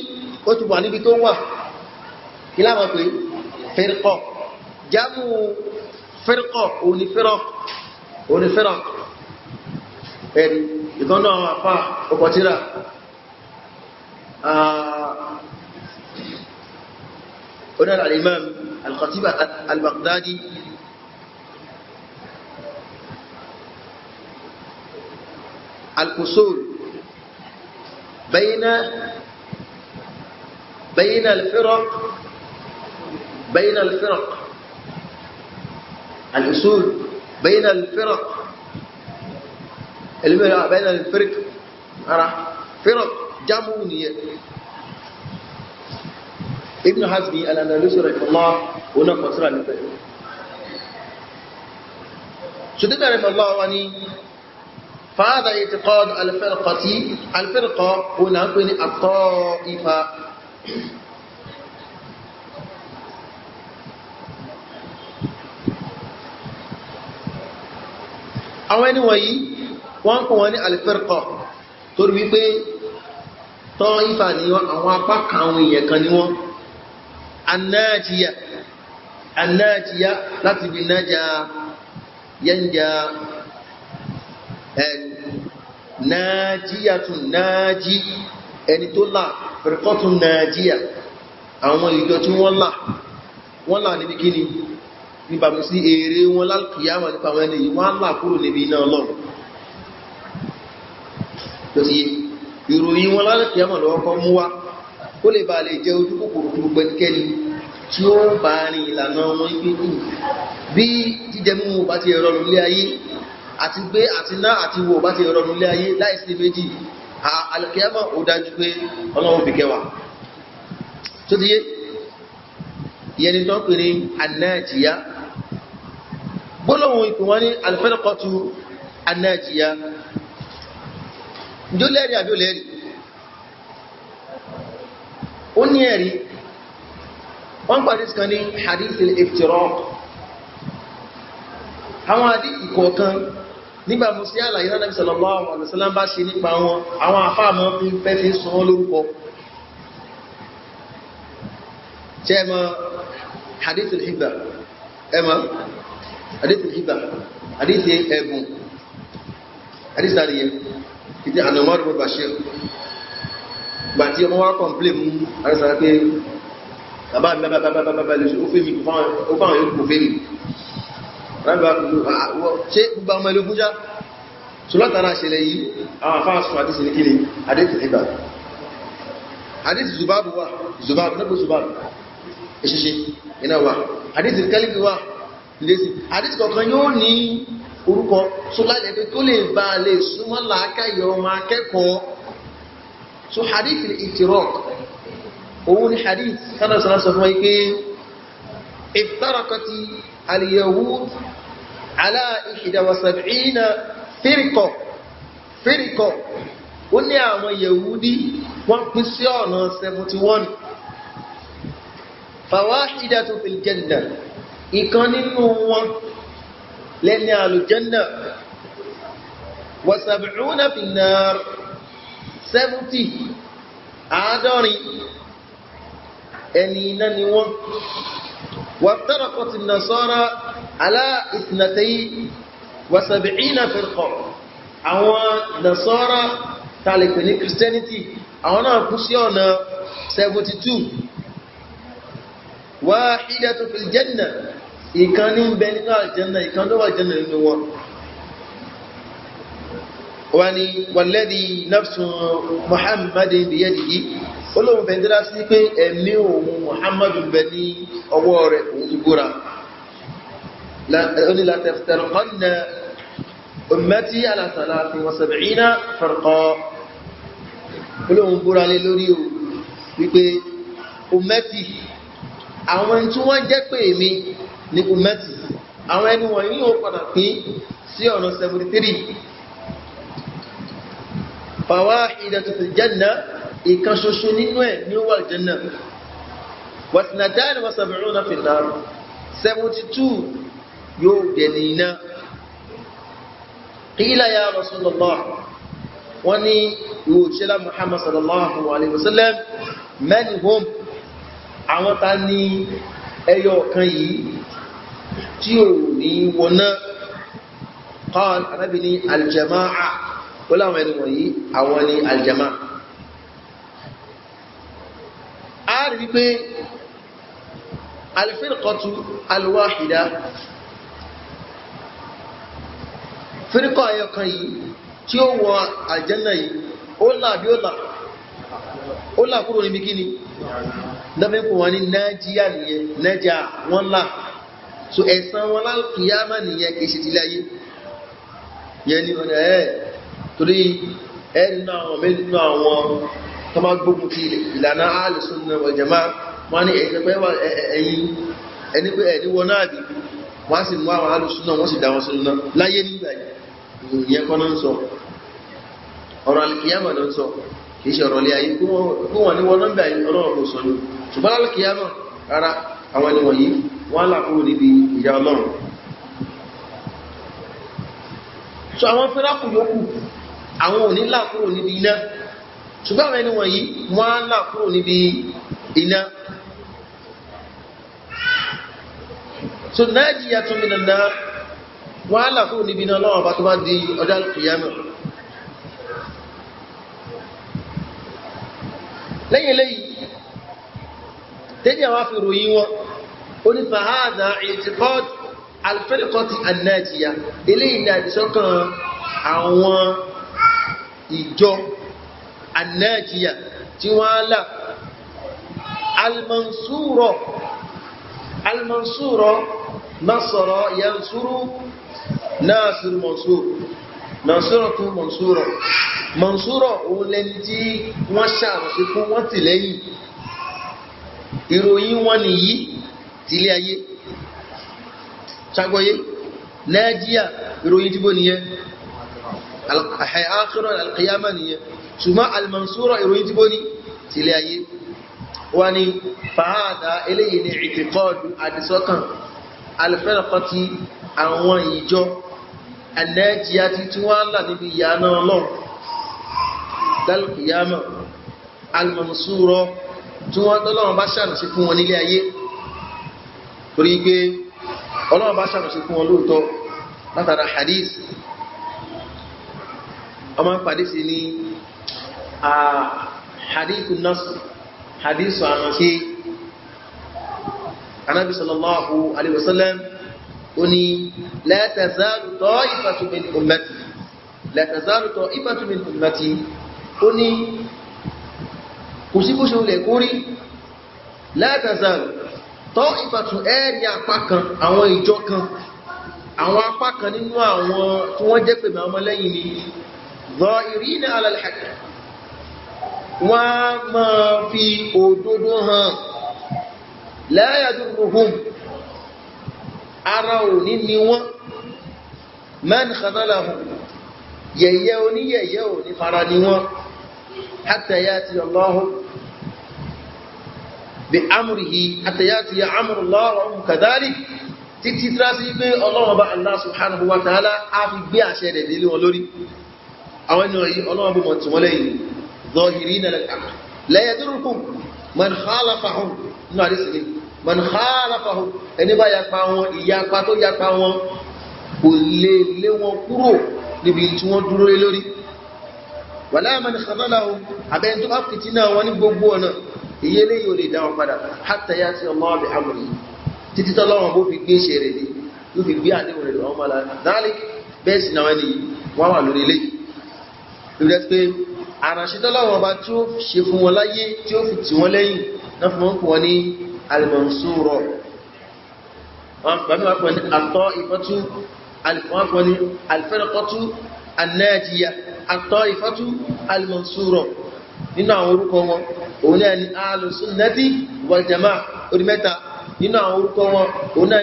ó ti wà níbi tó wà kí láwọn pé firqa jámù firqa òní firaq ẹ̀rí ìtọ́nà àwọn àfá ọkọ̀tíra onára al-imam al-Khatib al-Baghdadi al-usul bayna al-firaq الأصول بين الفرق بين الفرق فرق جمعونية ابن حزم الأندلسي رحمه الله هنا قصر الفرق شدد رحمه الله واني فهذا اعتقاد الفرقة هنا كون الطائفة àwọn ẹni wọ̀nyí wọ́n kò wọ́n ní al-firqa torí wípé taifa ni àwọn apá kan àwọn èèyàn kan ni wọ́n annájíyà láti bí nájà yẹnjà nájíyàtún nájí ẹni tó là firqatun nájíyà àwọn ìjọ tí wọ́n là níbi kíni níbàmù sí èrè wọn lálùkìyàmà nípa àwọn ẹni yìí wọ́n á là kúrò níbi iná Ọlọ́run tó ti yé ìròyìn wọn lálùkìyàmà lọ́wọ́ kọ́ mú wá ó lè bá lè jẹ́ ojú kòkòrò fún gbogbo ẹnikẹ́ni tí ó bá rìn ìlànà wọn ibi kù bí jíjẹ mímu bá ti rọrùn nílé ayé àti gbé àti ná àti wò bá ti rọrùn nílé ayé láìsí méjì àlùkìyàmà ó dájú pé Ọlọ́run fi kẹwàá tó ti yé ìyẹn ni tó ń pè ní annájíyá gbólóhùn ìpè wọn ní al-firqatu annájíyá njó lẹ́rìí àbí ó lẹ́rìí ó ní ẹ̀rí wọ́n pàdé sí kan ní hadith al-iftiraq àwọn hadith kọ̀ọ̀kan nígbà mú sí àlàyé Ànábì sallallahu alaihi wasallam bá ṣe nípa wọn àwọn àfáàmọ́ fi fẹ́ fi sọ wọ́n lórúkọ ṣẹ́mọ́ hadith al-hibba hadith al-hibba hadith ẹ̀bùn hadith àríyẹ ìdí An-Nu'man ibn Bashir gbà tí ọmọ wá kọ̀m̀plé mú àrísàrá pé bàbá lè ṣe ó fẹ́ mi ó fáwọn yóò kò fẹ́ mi ṣe gbogbo ọmọ ilé fúnjá ṣùlọ́tara ṣẹlẹ̀ yìí àwọn afáàsùn hadith ní kíni hadith al-hibba hadith Zubabu wà Zubabu ìṣiṣẹ́ iná wà hadith al-kalbi wà lẹ́sí hadith kọ̀ọ̀kan yóò ní orúkọ so láti ẹgbẹ́ tó lè bá lè súnmọ́ làákàyè ọmọ akẹ́kọ̀ọ́ so hadith al-iftiraq òun ni hadith kánà sọ́nà sọ fún wa pé iftaraqati al-yahud ala 71 firqa ó ní àwọn yahudi wọ́n pín sí ọ̀nà 71 fawahidatu fil janna ìkan nínú wọn lẹ́ni àlùjẹ́nà wa 70 fin nar 70 àádọ́rin ẹni iná ni wọ́n waftaraqati an-nasara ala 72 firqa àwọn nasara tàlẹ̀pẹ̀ ní christianity àwọn náà kú sí ọ̀nà 72 wahidatu fil janna ìkan ní bẹ nínú àlùjánnà ìkan ló wà janna nínú wọn wọ́n ni walladhi nafsu muhammadin biyadihi olóhun bẹ̀ndẹ́rá sí pé ẹ̀mí òun muhammadu bẹ ní ọwọ́ rẹ̀ òun ìgbóra la taftariqanna ummati ala 73 firqa olóhun búra lé lórí o wípé ummati àwọn tí wọ́n jẹ́ pé èmi ní ummati àwọn ẹni wọ̀nyí yóò padà pín sí ọ̀nà 73 fawahidatu fil janna ìkan ṣoṣo nínú ẹ̀ ní ó wà janna wa 72 fin nar 72 yóò dẹ̀ ní iná qila ya rasulullah wọ́n ní ìwò òṣèlá muhammad sallallahu alaihi wasallam man hum àwọn ta ní ẹyọ kan yìí tí ó ní wọná qal anábì ní aljama'a ó láwọn ẹni wọ̀nyí àwọn ni aljama'a. a rí wípé alfirqatu alwahida fírkọ̀ ẹyọkan yìí tí ó wọ àjẹ́nà yìí ó là bí ó là kúrò níbi kíni dábẹ́kù wọn ní nájíyà nìyẹn nájà wọn là so ẹ̀san wọn lálùkìyàmà nìyẹn kìí ṣe tilẹ̀ ayé yẹn ni ọ̀nà torí nínú àwọn tó máa gbógun ti ìlànà Ahlus-Sunnah wal Jamā'ah wọ́n ní ẹni pé ẹni wọ náà bí wọ́n sì mú àwọn Ahlus-Sunnah wọ́n sì dá wọn sínú náà láyé nígbà yẹn kọ́ náà ń sọ ọ̀rọ̀ alìkìyàmà náà ń sọ kìí ṣe ọ̀rọ̀ lé ayé kí wọ́n ní wọ́n nọ́mbà ọlọ́run kò sọ ní ṣùgbọ́n alìkìyàmà rárá àwọn ẹni wọ̀nyí wọ́n là kúrò níbi ìyà ọlọ́run. so àwọn fẹ́ráàkù yòókù àwọn ò ní là kúrò níbi iná ṣùgbọ́n àwọn ẹni wọ̀nyí wọ́n là kúrò níbi iná. so najiyatun minan nar wọ́n là kúrò níbi iná ọlọ́run bá tó bá di ọjọ́ alìkìyàmà. lẹ́yìn lẹ́yìn tẹ́jẹ̀ wá fi ròyìn wọn ó ní fàhádà i'tiqad al-firqati an-najiyah eléyìí ní àdìsọ́kàn àwọn ìjọ an-najiyah tí wọ́n là al-mansura nasara yansuru nasir mansura òun lẹni tí wọ́n ṣàròsí fún wọ́n tì lẹ́yìn ìròyìn wọn nìyí tìlé ayé ṣàgbọ́yé nájíyà ìròyìn tí bó nìyẹn àkhírà alqiyama nìyẹn ṣùgbọ́n almansura ìròyìn tí bó ní tìlé ayé wọ́n ni fàádà eléyìí ní ìtìkọ́ọ̀dù àdìsọ́kàn alfirqati àwọn ìjọ annájíyà tí wọ́n là níbi ìyà náà Ọlọ́run lálùkìyàmà almansura tí wọ́n tọ́lọ́wọ́n bá ṣàrùsí fún wọn nílé ayé torí pé ọlọ́wọ́n bá ṣàrùsí fún wọn lóòtọ́ látara hadith ọmọ pàdé sí ní hadithu nasr hadithu àrùsí anábi sallallahu alaihi wasallam ó ní la tazalu ta'ifatun min ummati ó ní kò sí bó ṣe olè kó rí la tazalu ta'ifatu ẹ̀rí apá kan àwọn ìjọ kan àwọn apá kan nínú àwọn tí wọ́n jẹ́ pèmí àwọn ọmọlẹ́yìn ni zahirina ala al-haqq wọ́n máa fi òdodo hàn la yadurruhum ara òní ni wọ́n man khadalahum yẹ̀yẹ́ oníyẹ̀yẹ́ òní fara ni wọ́n hatta yati Allahu bi amrihi hatta yati amru Allah wa hum kadhalik títí trasi pé Ọlọ́run bá Allah subhanahu wa ta'ala á fi gbé àṣẹ rẹ̀ délé wọn lórí àwọn ènìyàn yìí Ọlọ́run bó mọ̀ tí wọ́n lẹ́yìn zahirina lil-haqq la yadurrukum man khalafahum nínú àdísìlẹ̀ man khalafahum ẹni bá yapa wọn ìyapa tó yapa wọn kò lè lé wọn kúrò níbi tí wọ́n dúró lé lórí wala man khadalahum àbẹ́ni tó bá fìtínà wọn ní gbogbo ọ̀nà ìyẹ́lé yóò lè dá wọn padà hatta yati Allah bi amrihi títí tọ́lọ́wọ́n bó fi gbé ṣe rẹ̀ ní ló fi gbé àdéhùn rẹ̀ lọ́wọ́ mọ́lá dáálì bẹ́ẹ̀ sì náà ní wọ́n wà lórí ilé ìrẹ́ pé àrànṣẹ́ tọ́lọ́wọ́n bá tí ó ṣe fún wọn láyé tí ó fi tì wọ́n lẹ́yìn náà fún wọn kò wọ́n ní al-mansura wọ́n pẹ̀lú wọn ní at-ta'ifatu wọ́n pẹ̀lú ní al-firqatu an-najiyah at-ta'ifatu al-mansura nínú àwọn orúkọ wọn òun náà ni Ahlus-Sunnati wal Jamā'ah orí mẹ́ta nínú àwọn orúkọ wọn òun náà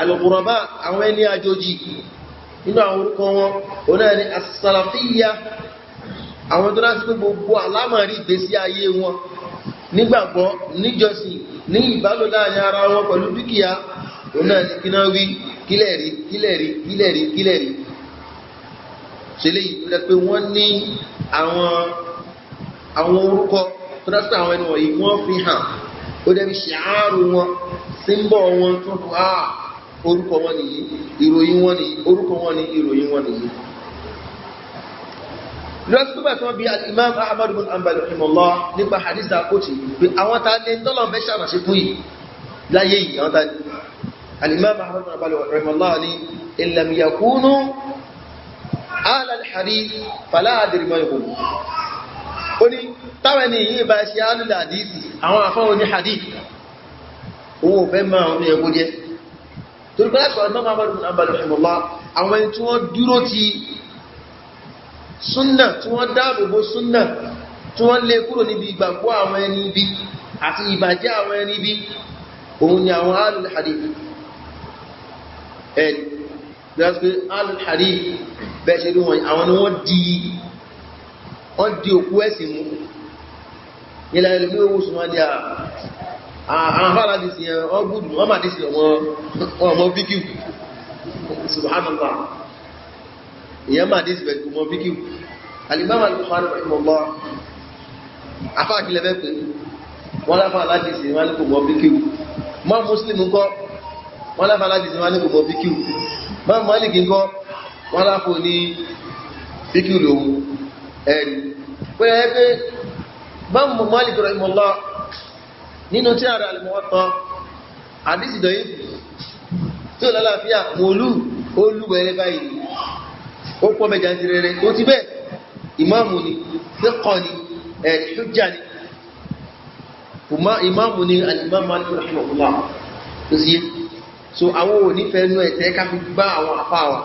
al-ghurabā àwọn ẹni àjòjì nínú àwọn orúkọ wọn òun náà ni as-salafiyya àwọn tó láti pé gbogbo àlámọ̀rí ìgbésí ayé wọn nígbàgbọ́ níjọsìn ní ìbálò láàrin ara wọn pẹ̀lú dúkìá òun náà ni kíná wí kílẹ̀rí ṣe lè yìí tó pé wọ́n ní àwọn orúkọ tó láti àwọn ẹni wọ̀nyí wọ́n fi hàn ó dẹ́bi ṣàárù wọn símbọ̀ wọn tó tó orúkọ wọn nìyí, ìròyìn wọn nìyí, orúkọ wọn ní ìròyìn wọn nìyí. lọ́sí pípẹ́ tí wọ́n bí al-Imam Ahmad bin Hanbal rahimahullah nípa hadith àkótì pé àwọn ta ní tọ́lọ̀ fẹ́ ṣàrànṣe fún yìí láyé yìí àwọn ta ní al-Imam Ahmad bin Hanbal rahimahullah ní in lam yakunu ala al-hadith fala adri ma yaqulu. ó ní táwọn ẹni yìí bá ṣe alùlà hadith àwọn afọ́wọ́ ní hadith owó fẹ́ máa ń yẹ kó jẹ́ torí pé láti Imam Ahmad bin Hanbal rahimahullah àwọn ẹni tí wọ́n dúró ti súnnà tí wọ́n dáàbòbò súnnà tí wọ́n lé kúrò níbi ìgbàgbọ́ àwọn ẹni ibi àti ìbàjẹ́ àwọn ẹni ibi òun ni àwọn alul hadith ẹni bí pé alul hadith bẹ́ẹ̀ ṣe rí wọn àwọn ni wọ́n di òkú ẹ̀sìn mú ilẹ̀ ẹlùmí owó súnmọ́ ní àwọn afárá dì sí ọgbùdù wọ́n máa dì sí ọmọ fíkíù subhanallah ìyẹn máa dé síbẹ̀ ọmọ fíkíù al-Imam al-Bukhari rahimahullah afá àkílẹ̀ bẹ́ pé wọ́n láfà aládìsí wọ́n ní kò mọ́ fíkíù mọ́ Muslim ńkọ́ wọ́n láfà aládìsí wọ́n ní kò mọ́ fíkíù mọ́ Málíkì ńkọ́ wọ́n láfò ní fíkíù lòun ẹ̀rí pé ẹ pé mọ́ Málíkì rahimahullah nínú tí ara al-Muwatta àdìsí dọ̀yìn tí ó lálàáfíà mọ̀lú olúwẹ̀rẹ̀ báyìí ó pọ̀ mẹ́jà ti rẹ̀rẹ̀ ó ti bẹ́ ìmáàmù ni fíkọ̀ ni ẹ̀rì hujja ni ìmáàmù ni al-Imam Malik rahimahullah tó sí so àwọn ò ní fẹ́nu ẹ̀tẹ́ ká fi bá àwọn àfáwà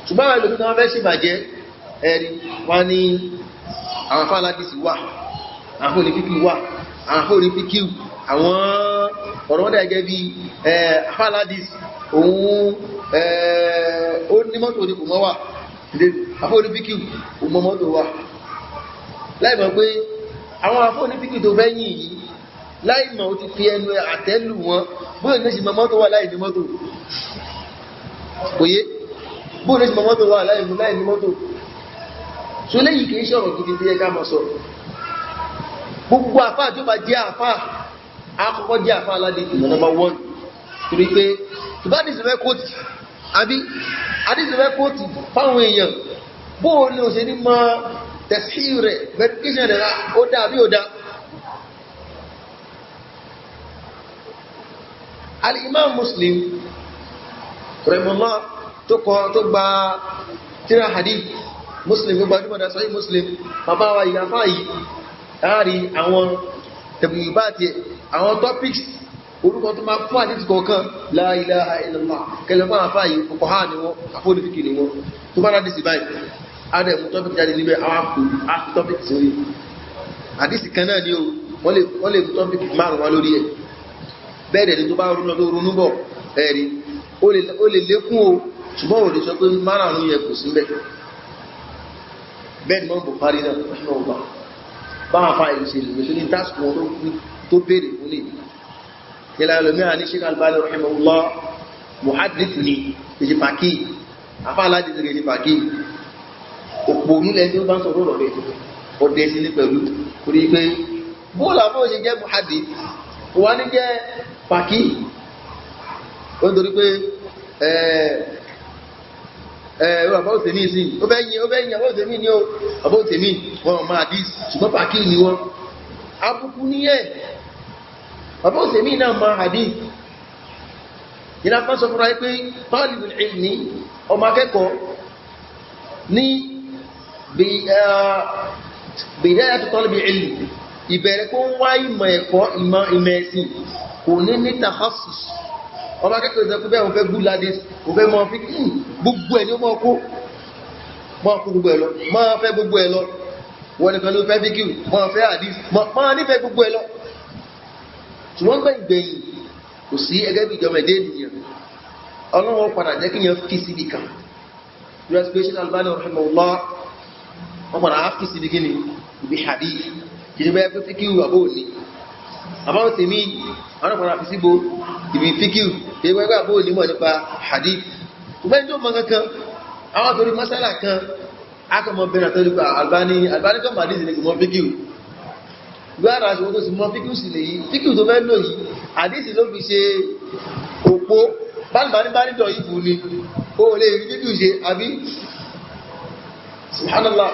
ṣùgbọ́n àwọn ìlú kan fẹ́ sí bàjẹ́ ẹ̀rì wọ́n ní àwọn àfáà aládìsí wà àwọn onífíkì wà àwọn àfáà onífíkì àwọn ọ̀rọ̀ wọ́n dà gẹ́gẹ́ bí àfáà aládìsí òun ó ní mọ́tò ní kò mọ́ wà afọ́ onífíkì òun mọ́tò wà láìmọ̀ pé àwọn afọ́ onífíkì tó fẹ́ yìn yìí láìmọ̀ ó ti fi ẹnu àtẹ́lù wọn bóyá ní ṣe mọ́ mọ́tò wà láì ní mọ́tò òye bóyá ní ṣe mọ́ mọ́tò wà láì ní mọ́tò so léyìí kìí ṣọ̀rọ̀ gidi tí yẹ ká mọ̀ sọ gbogbo àfáà tó bá jẹ́ àfáà àkọ́kọ́ jẹ́ àfáà aládé ìmọ̀ number 1 torí pé tó bá dìsẹ̀ fẹ́ kóòtì àbí àdìsẹ̀ fẹ́ kóòtì fáwọn èèyàn bóò ní òṣè ní mọ́ tẹ̀sí rẹ̀ verification rẹ̀ ó dá àbí ó dá al-Imam Muslim rahimahullah tó gba tírà hadith Muslim gbogbo àdúgbàdà Sahih Muslim bàbá wa ìyàfá yìí láàrin àwọn tẹ̀bùyìbá àti àwọn topics orúkọ tó máa fún àdíjì kọ̀ọ̀kan la ilaha illallah kẹlẹ̀fún àfáà yìí kọ̀kọ̀ ha ni wọ́n àfóòdìfíkì ni wọ́n tó bá rádìsì báyìí adẹ̀mù tọ́pìkì jáde níbẹ̀ àwọn àpò tọ́pìkì sórí àdísì kan náà ni ó wọ́n lè mú tọ́pìkì márùn wá lórí ẹ̀ bẹ́ẹ̀dẹ̀ ni tó bá rúnà tó runú bọ̀ ẹ̀rí ó lè lékún o ṣùgbọ́n ò lè sọ pé márùn yẹ kò sí bẹ́ẹ̀ bẹ́ẹ̀ ni wọ́n Bukhari náà báwọn afáà ìlú ṣe lè ṣe ní tásìkò wọn tó béèrè fún lè kila lomia ni Sheikh Albani rahimahullah muhaddith ni èjì pàkí afá aládì ti èjì pàkí òpó nílẹ̀ tí ó bá ń sọ̀rọ̀ rọ̀ rẹ̀ ọdẹ sí ní pẹ̀lú orí pé bóòlà fún òṣè jẹ́ muhaddith wà ní jẹ́ pàkí ó ń torí pé àbá òtèmí sí ó bẹ́ yìn àbá òtèmí ní ó àbá òtèmí wọn máa dí ṣùgbọ́n pàkí ni wọ́n abúkú níyẹ̀ bàbá òsèmí náà máa hadith ìlà kan sọ fúnra pé talibul ilmi ọmọ akẹ́kọ̀ọ́ ní bidayatu talibil ilmi ìbẹ̀rẹ̀ kó wá ìmọ̀ ẹ̀kọ́ ìmọ̀ ẹ̀sìn kò ní takhassus ọmọ akẹ́kọ̀ọ́ ìsẹ́kú bẹ́ẹ̀ wọ́n fẹ́ gúládìs kò fẹ́ mọ́ fi gbogbo ẹ̀ ní ó mọ́ kó gbogbo ẹ̀ lọ máa fẹ́ gbogbo ẹ̀ lọ wọ́n nìkan ló fẹ́ fíkíù máa fẹ́ hadith máa nífẹ̀ẹ́ gbogbo ẹ̀ lọ ṣùgbọ́n gbẹ̀yìn kò sí ẹgẹ́ bí ìjọba ẹ̀dẹ́ ènìyàn ọlọ́wọ́ padà jẹ́ kí yẹn fi síbi kan respiration Albani rahimahullah wọ́n padà á fi síbi gíní ibi hadith kìí bẹ́ẹ̀ pé fíkíù àbó òní àbáwọ̀ tèmí àwọn padà fi síbo ibi fíkíù kìí bẹ́ẹ̀ àbó òní mọ̀ nípa hadith ṣùgbọ́n tó mọ̀ kankan àwọn torí masala kan akọ̀mọ̀ bẹ̀rẹ̀ àtọ́jú pa Albani kan hadith ní kò mọ̀ fíkíù gbára aṣọ tó sì mọ́ fíkíù sí lè yí fíkíù tó fẹ́ lò yìí àdísì ló fi ṣe òpó bá ní dọ̀ ìbù ni ó lè rí bíbí ṣe àbí subhanallah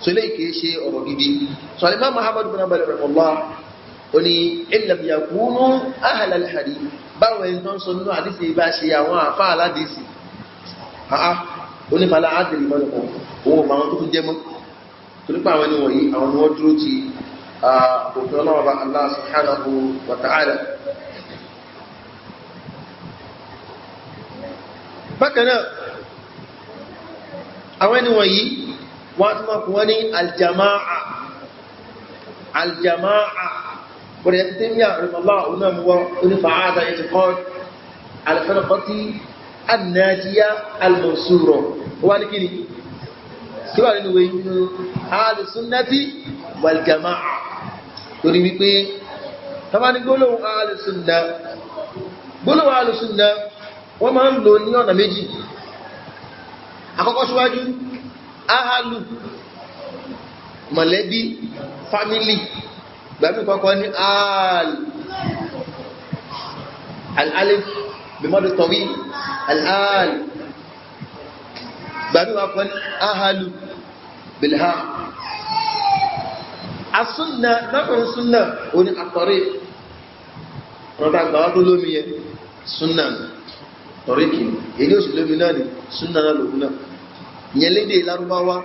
so lè kìí ṣe ọ̀rọ̀ gidi so alimá Muhammad bin Hanbal rahimahullah ó ní illam yakunu ahla al-hadith báwọn ẹni tó ń sọ nínú àdísì bá ṣe àwọn àfá aládìsì àá onífàlà ádìrì mọ́lùkọ́ owó ma wọn tó tún jẹ́ mọ́ torípa àwọn ẹni wọ̀nyí àwọn ni wọ́n dúró ti òfin ọlọ́wọ́ Allah subhanahu wa ta'ala bákanáà àwọn ẹni wọ̀nyí wọ́n tún máa kún wọ́n ní aljama'a bọ̀rẹ̀ tí tẹ́mí àrùmọ̀lá onáàmúwá onífàáàdà ìtìkọ́ alfẹ́rẹ̀kọ́tí annájíyá almansúrọ̀ wà ní kíni kí wà nínú wéyí nínú alìsúnnàtí waljama'a torí wípé tàbá ní gbólóhùn alìsúnnà wọ́n máa ń lò ní ọ̀nà méjì àkọ́kọ́ síwájú ahalu mọ̀lẹ́bí family gbàmí kọ́kọ́ ní al-alif bimadu tọ̀wí al-al gbàmí kọ́kọ́ ní ahalu bilha asúnnà náà súnnà oní àtọ̀rí ọ̀nà àgbàwà tó lómi yẹ súnnà tọ̀ríkì èdè òsì lómi náà ni súnnà náà lòun náà ìyẹn lédè lárúbáwá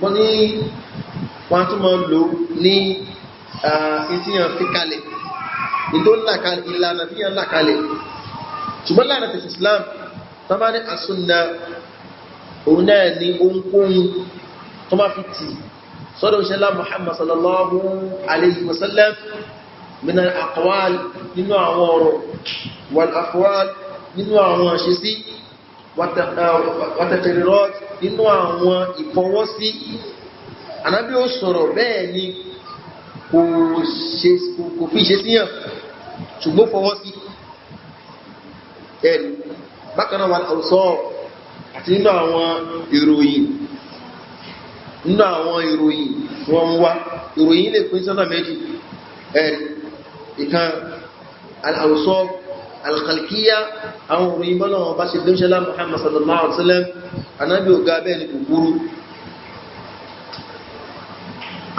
wọ́n ní wọ́n tún máa ń lò ní ìtìyàn fi kalẹ̀ ìlànà tí yàn lákalẹ̀ ṣùgbọ́n láàrín tẹ̀sí Islam tó bá ní àsúnnà òun náà ní ohunkóhun tó máa fi tì sọ́dọ̀ ìṣẹ́lá Muhammad sallallahu alayhi wa sallam min al-aqwal nínú àwọn ọ̀rọ̀ wal afwal nínú àwọn àṣẹ́sí wàtàkìrìrọ́t nínú àwọn ìfọwọ́sí Ànábì ó sọ̀rọ̀ bẹ́ẹ̀ ni kò fi ṣe síyàn ṣùgbọ́n fọwọ́sí ẹ̀rì bákanáà wà àwùsọ́ àti nínú àwọn ìròyìn wọ́n wá ìròyìn lè pín sọ́nà méjì ẹ̀rì ìkan àwùsọ́ alkhalkiya àwọn òròyìn bọ́lá wọn bá ṣe dẹ́ṣẹ́lá Muhammad sallallahu alaihi wasallam Ànábì ò ga bẹ́ẹ̀ ni kúkúrú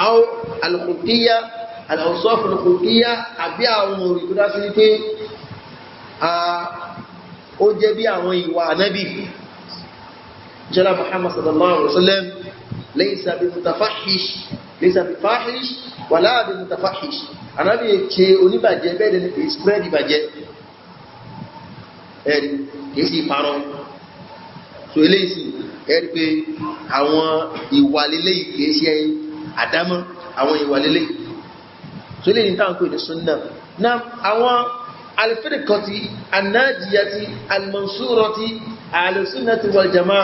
àwọn alkhulkiya al-awsaf al-khulkiya àbí àwọn òròyìn tó dá sí ní pé ó jẹ́ bí àwọn ìwà Ànábì dẹ́ṣẹ́lá Muhammad sallallahu alaihi wasallam laysa bi mutafahish laysa bi fahish wala bi mutafahish Ànábì ṣe oníbàjẹ́ bẹ́ẹ̀ ni kìí spread ìbàjẹ́ ẹ̀rí kìí sí ìparọ́ so eléyìí sí ẹ̀rí pé àwọn ìwà lélẹ́yìí kìí ṣe àdámọ́ àwọn ìwà lélẹ́yìí so eléyìí táwọn pè ní súnnà náà àwọn alifirikọtì anájiyàtì almansurọtì alùsúnnàtì wàljàmá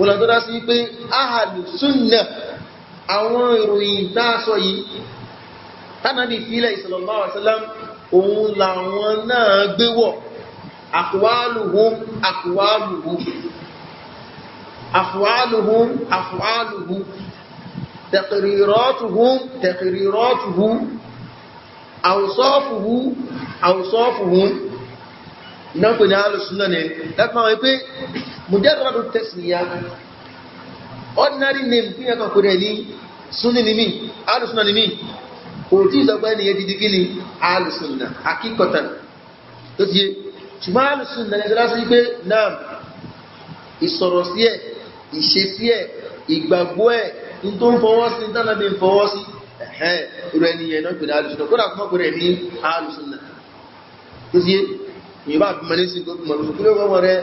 olùdọ́dá sí pé ahàlùsúnnà àwọn ìròyìn táàsọ yìí tánàbí fílẹ̀ sallallahu alaihi wasallam òun làwọn náà gbéwọ̀ أقوالهم أفعالهم تقريراتهم أوصافهم نقول على السنة لكن ما يبقى مجرد التسمية ordinary name tí yẹn kan kúrẹ̀ ní súnnì ní mí alùsùnà ní mí kò tí ìsọgbẹ́ ni yẹ ti di kí ni alùsùnà akíkọ̀tà tó ti yé ṣùgbọ́n alùsùn nà ẹjọ́ lásán wípé náà ìsọ̀rọ̀ sí ẹ̀ ìṣe sí ẹ̀ ìgbàgbọ́ ẹ̀ ní tó ń fọwọ́ sí tánàbí ń fọwọ́ sí ẹ̀hẹ́ irú ẹni yẹn náà pẹ̀lú alùsùn kódà kúmọ̀ pẹ̀lú ní alùsùn nà tó sí ìyíbá àbúmọ̀ ní sí gómìnà kí ló wọ́n rẹ̀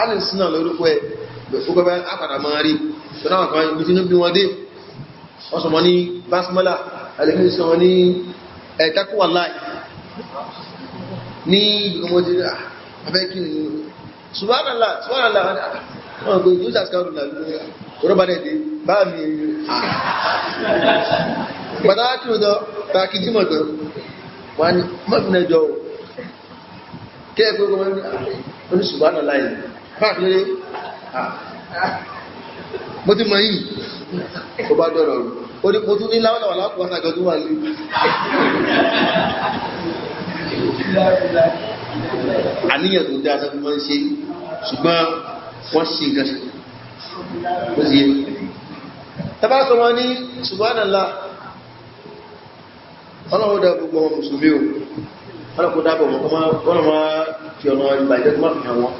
alùsùn náà lórúkọ ẹ̀ fúkọ́ bá àpàdà máa rí tó náà kan ibi tí bí wọ́n dé wọ́n sọ mọ́ ní basmala alẹ́mí sọ wọ́n ní ẹ̀ẹ́tẹ́kùwà láì ní ìgbìmọ̀dé abẹ́kí ni subhanallah wọ́n gbé ìjú sàskàrù náà rọ́bàdẹ̀dẹ̀ bá mi pàtàkì ọ̀dọ́ tàkì jímọ̀tọ̀ wọ́n ni mọ́bìnẹjọ́ kẹ́ẹ̀kọ́ ní subhanallah pàtàkì mo ti mọ̀ yìí ó bá dọ̀rọ̀ ó ní mo tún ní láwọ́lọ́wọ́ lápùwọ́sàgọ́ tó wà ní àníyàn tó dáa náà wọ́n ń ṣe ṣùgbọ́n wọ́n ṣe nǹkan ṣe ó sì yé tàbá sọ wọn ní subhanallah ọlọ́run dá gbogbo wọn mùsùlùmí o ọlọ́run dábọ̀ wọn kọ́ máa fi ọ̀nà ìbàjẹ́ tó máa fi hàn wọn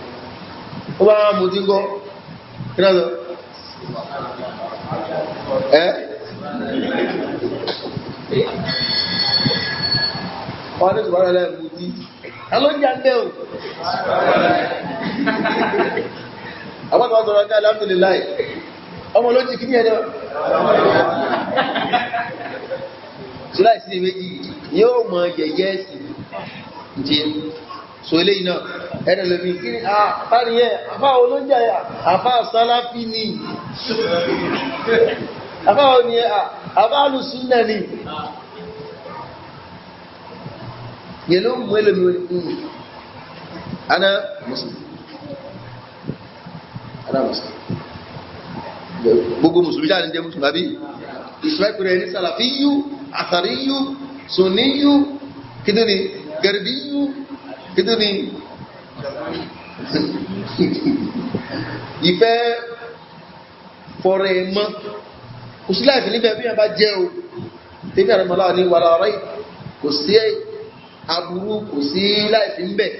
ó bá mú tí ń gọ́ kí náà lọ wọ́n ní subhanallah mú tí alójá ń bẹ́ o àwọn tó wá sọ̀rọ̀ ní alhamdulillah ọmọ ló ti kí ní ẹ̀dọ́ ṣíláì sí méjì yóò mọ yẹ̀yẹ́ sí jẹ́ so eléyìí náà ẹ̀rẹ̀ lómi kí ní àpáríyẹ àfá olóúnjẹ àfá sálàfí ní àfá òní àfá alùsúnnà ní yẹ ló mú ẹlòmí orí ana muslim gbogbo musulmi jáde jẹ́ musulmi àbí ìṣẹ́kùnrin ní sàlàfíyú àtàríyú sunníyú kídó ni gẹ̀rẹ̀bíyú kídó ni ìfẹ́ fọ́rẹ̀ mọ́ kò sí láìfì níbẹ̀ bí i bá jẹ́ o tẹ́bí àrẹ̀mọ́lá ní wàrà rẹ̀ kò sí aburú kò sí láìfì ń bẹ̀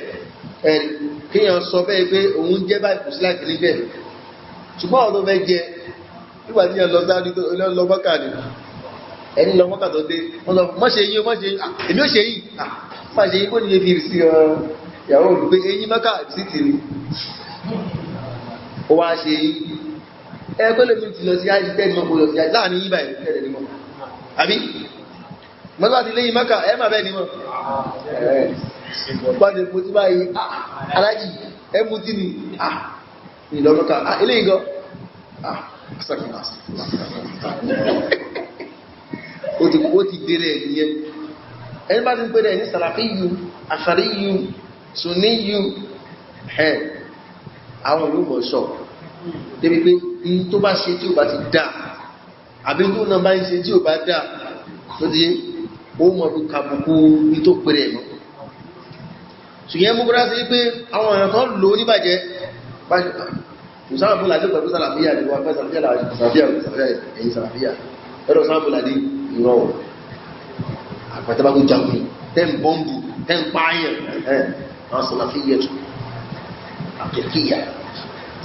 ẹ̀rì kíyàn sọ bẹ́ẹ̀ pé òun jẹ́ báyìí kò sí láìfì níbẹ̀ ṣùgbọ́n ọ̀dọ́ fẹ́ jẹ nígbà tí yàn lọ sáré tó lọ mọ́kà ní ẹni lọ mọ́kà tó dé wọ́n sọ mọ́ ṣe yí o mọ́ ṣe yí èmi ó ṣe yí máa ṣe yí kó ní yé fi sí ìyàwó olùgbé eyín mọ́kà sí ti rí ó wá ṣe yí ẹgbẹ́ lómi ti lọ sí ájí tẹ́lì mọ́ kó lọ sí ájí láàrin yíba ìlú tẹ́lẹ̀ nímọ̀ àbí mọ́tò àti lẹ́yìn mọ́kà ẹ má bẹ́ẹ̀ nímọ̀ pàdé mo ti báyìí alájì ẹ mú tí ni ìlọ́mọ́ká ilé ìgọ́ ó ti dèrè ẹ̀yẹn ẹni bá ti ń pèrè ní sàràfíyù àṣàríyù sùníyù ẹ̀ àwọn olùmọ̀ sọ débi pé in tó bá ṣe tí ó bá ti dá àbí tó náà bá ń ṣe tí ó bá dá tó di ó mọ̀ bí kàbùkù ní tó pèrè ẹ̀mọ́ ṣùgbọ́n mú kúrá sí pé àwọn èèyàn kan lò níbàjẹ́ ìsáàbùlà ní pẹ̀lú sàlàfíà ní wọ́n fẹ́ sàlàfíà láàrín sàlàfíà ẹ̀yìn sàlàfíà ẹ̀rọ sàlàfíà ní ìrọ̀ àpàtàbàkú jagun tẹ́m bọ́m̀bù tẹ́m pààyàn àwọn sàlàfíà tó àkẹ́kíyà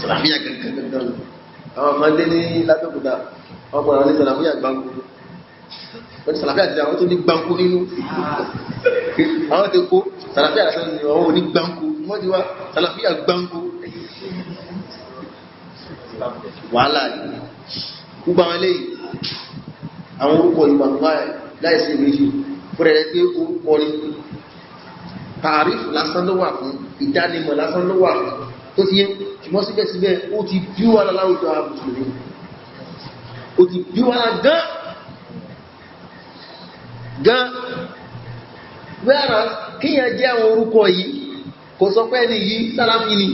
sàlàfíà gẹ̀gẹ̀gẹ̀gẹ̀ àwọn kan lé ní látọ̀kùtà ọgbọ̀n ní sàlàfíà gbáǹkú wọ́n sàlàfíà ti àwọn tó ní gbáǹkú nínú àwọn tó kó sàlàfíà àti àwọn oní gbáǹkú wọ́n ti wá sàlàfíà gbáǹkú wàhálà ní gbogbo àwọn eléyìí àwọn orúkọ ìwà láìsí méjì fúrẹ̀ rẹ̀ pé orúkọ ní tààrífù lásán ló wà fún ìdánimọ̀ lásán ló wà fún tó ti yé ṣùgbọ́n síbẹ̀síbẹ̀ ó ti bí wà láwùjọ àbùsùlùmí ó ti bí wà gan whereas kíyàn jẹ́ àwọn orúkọ yìí kò sọ pé ẹni yìí sálàfí ni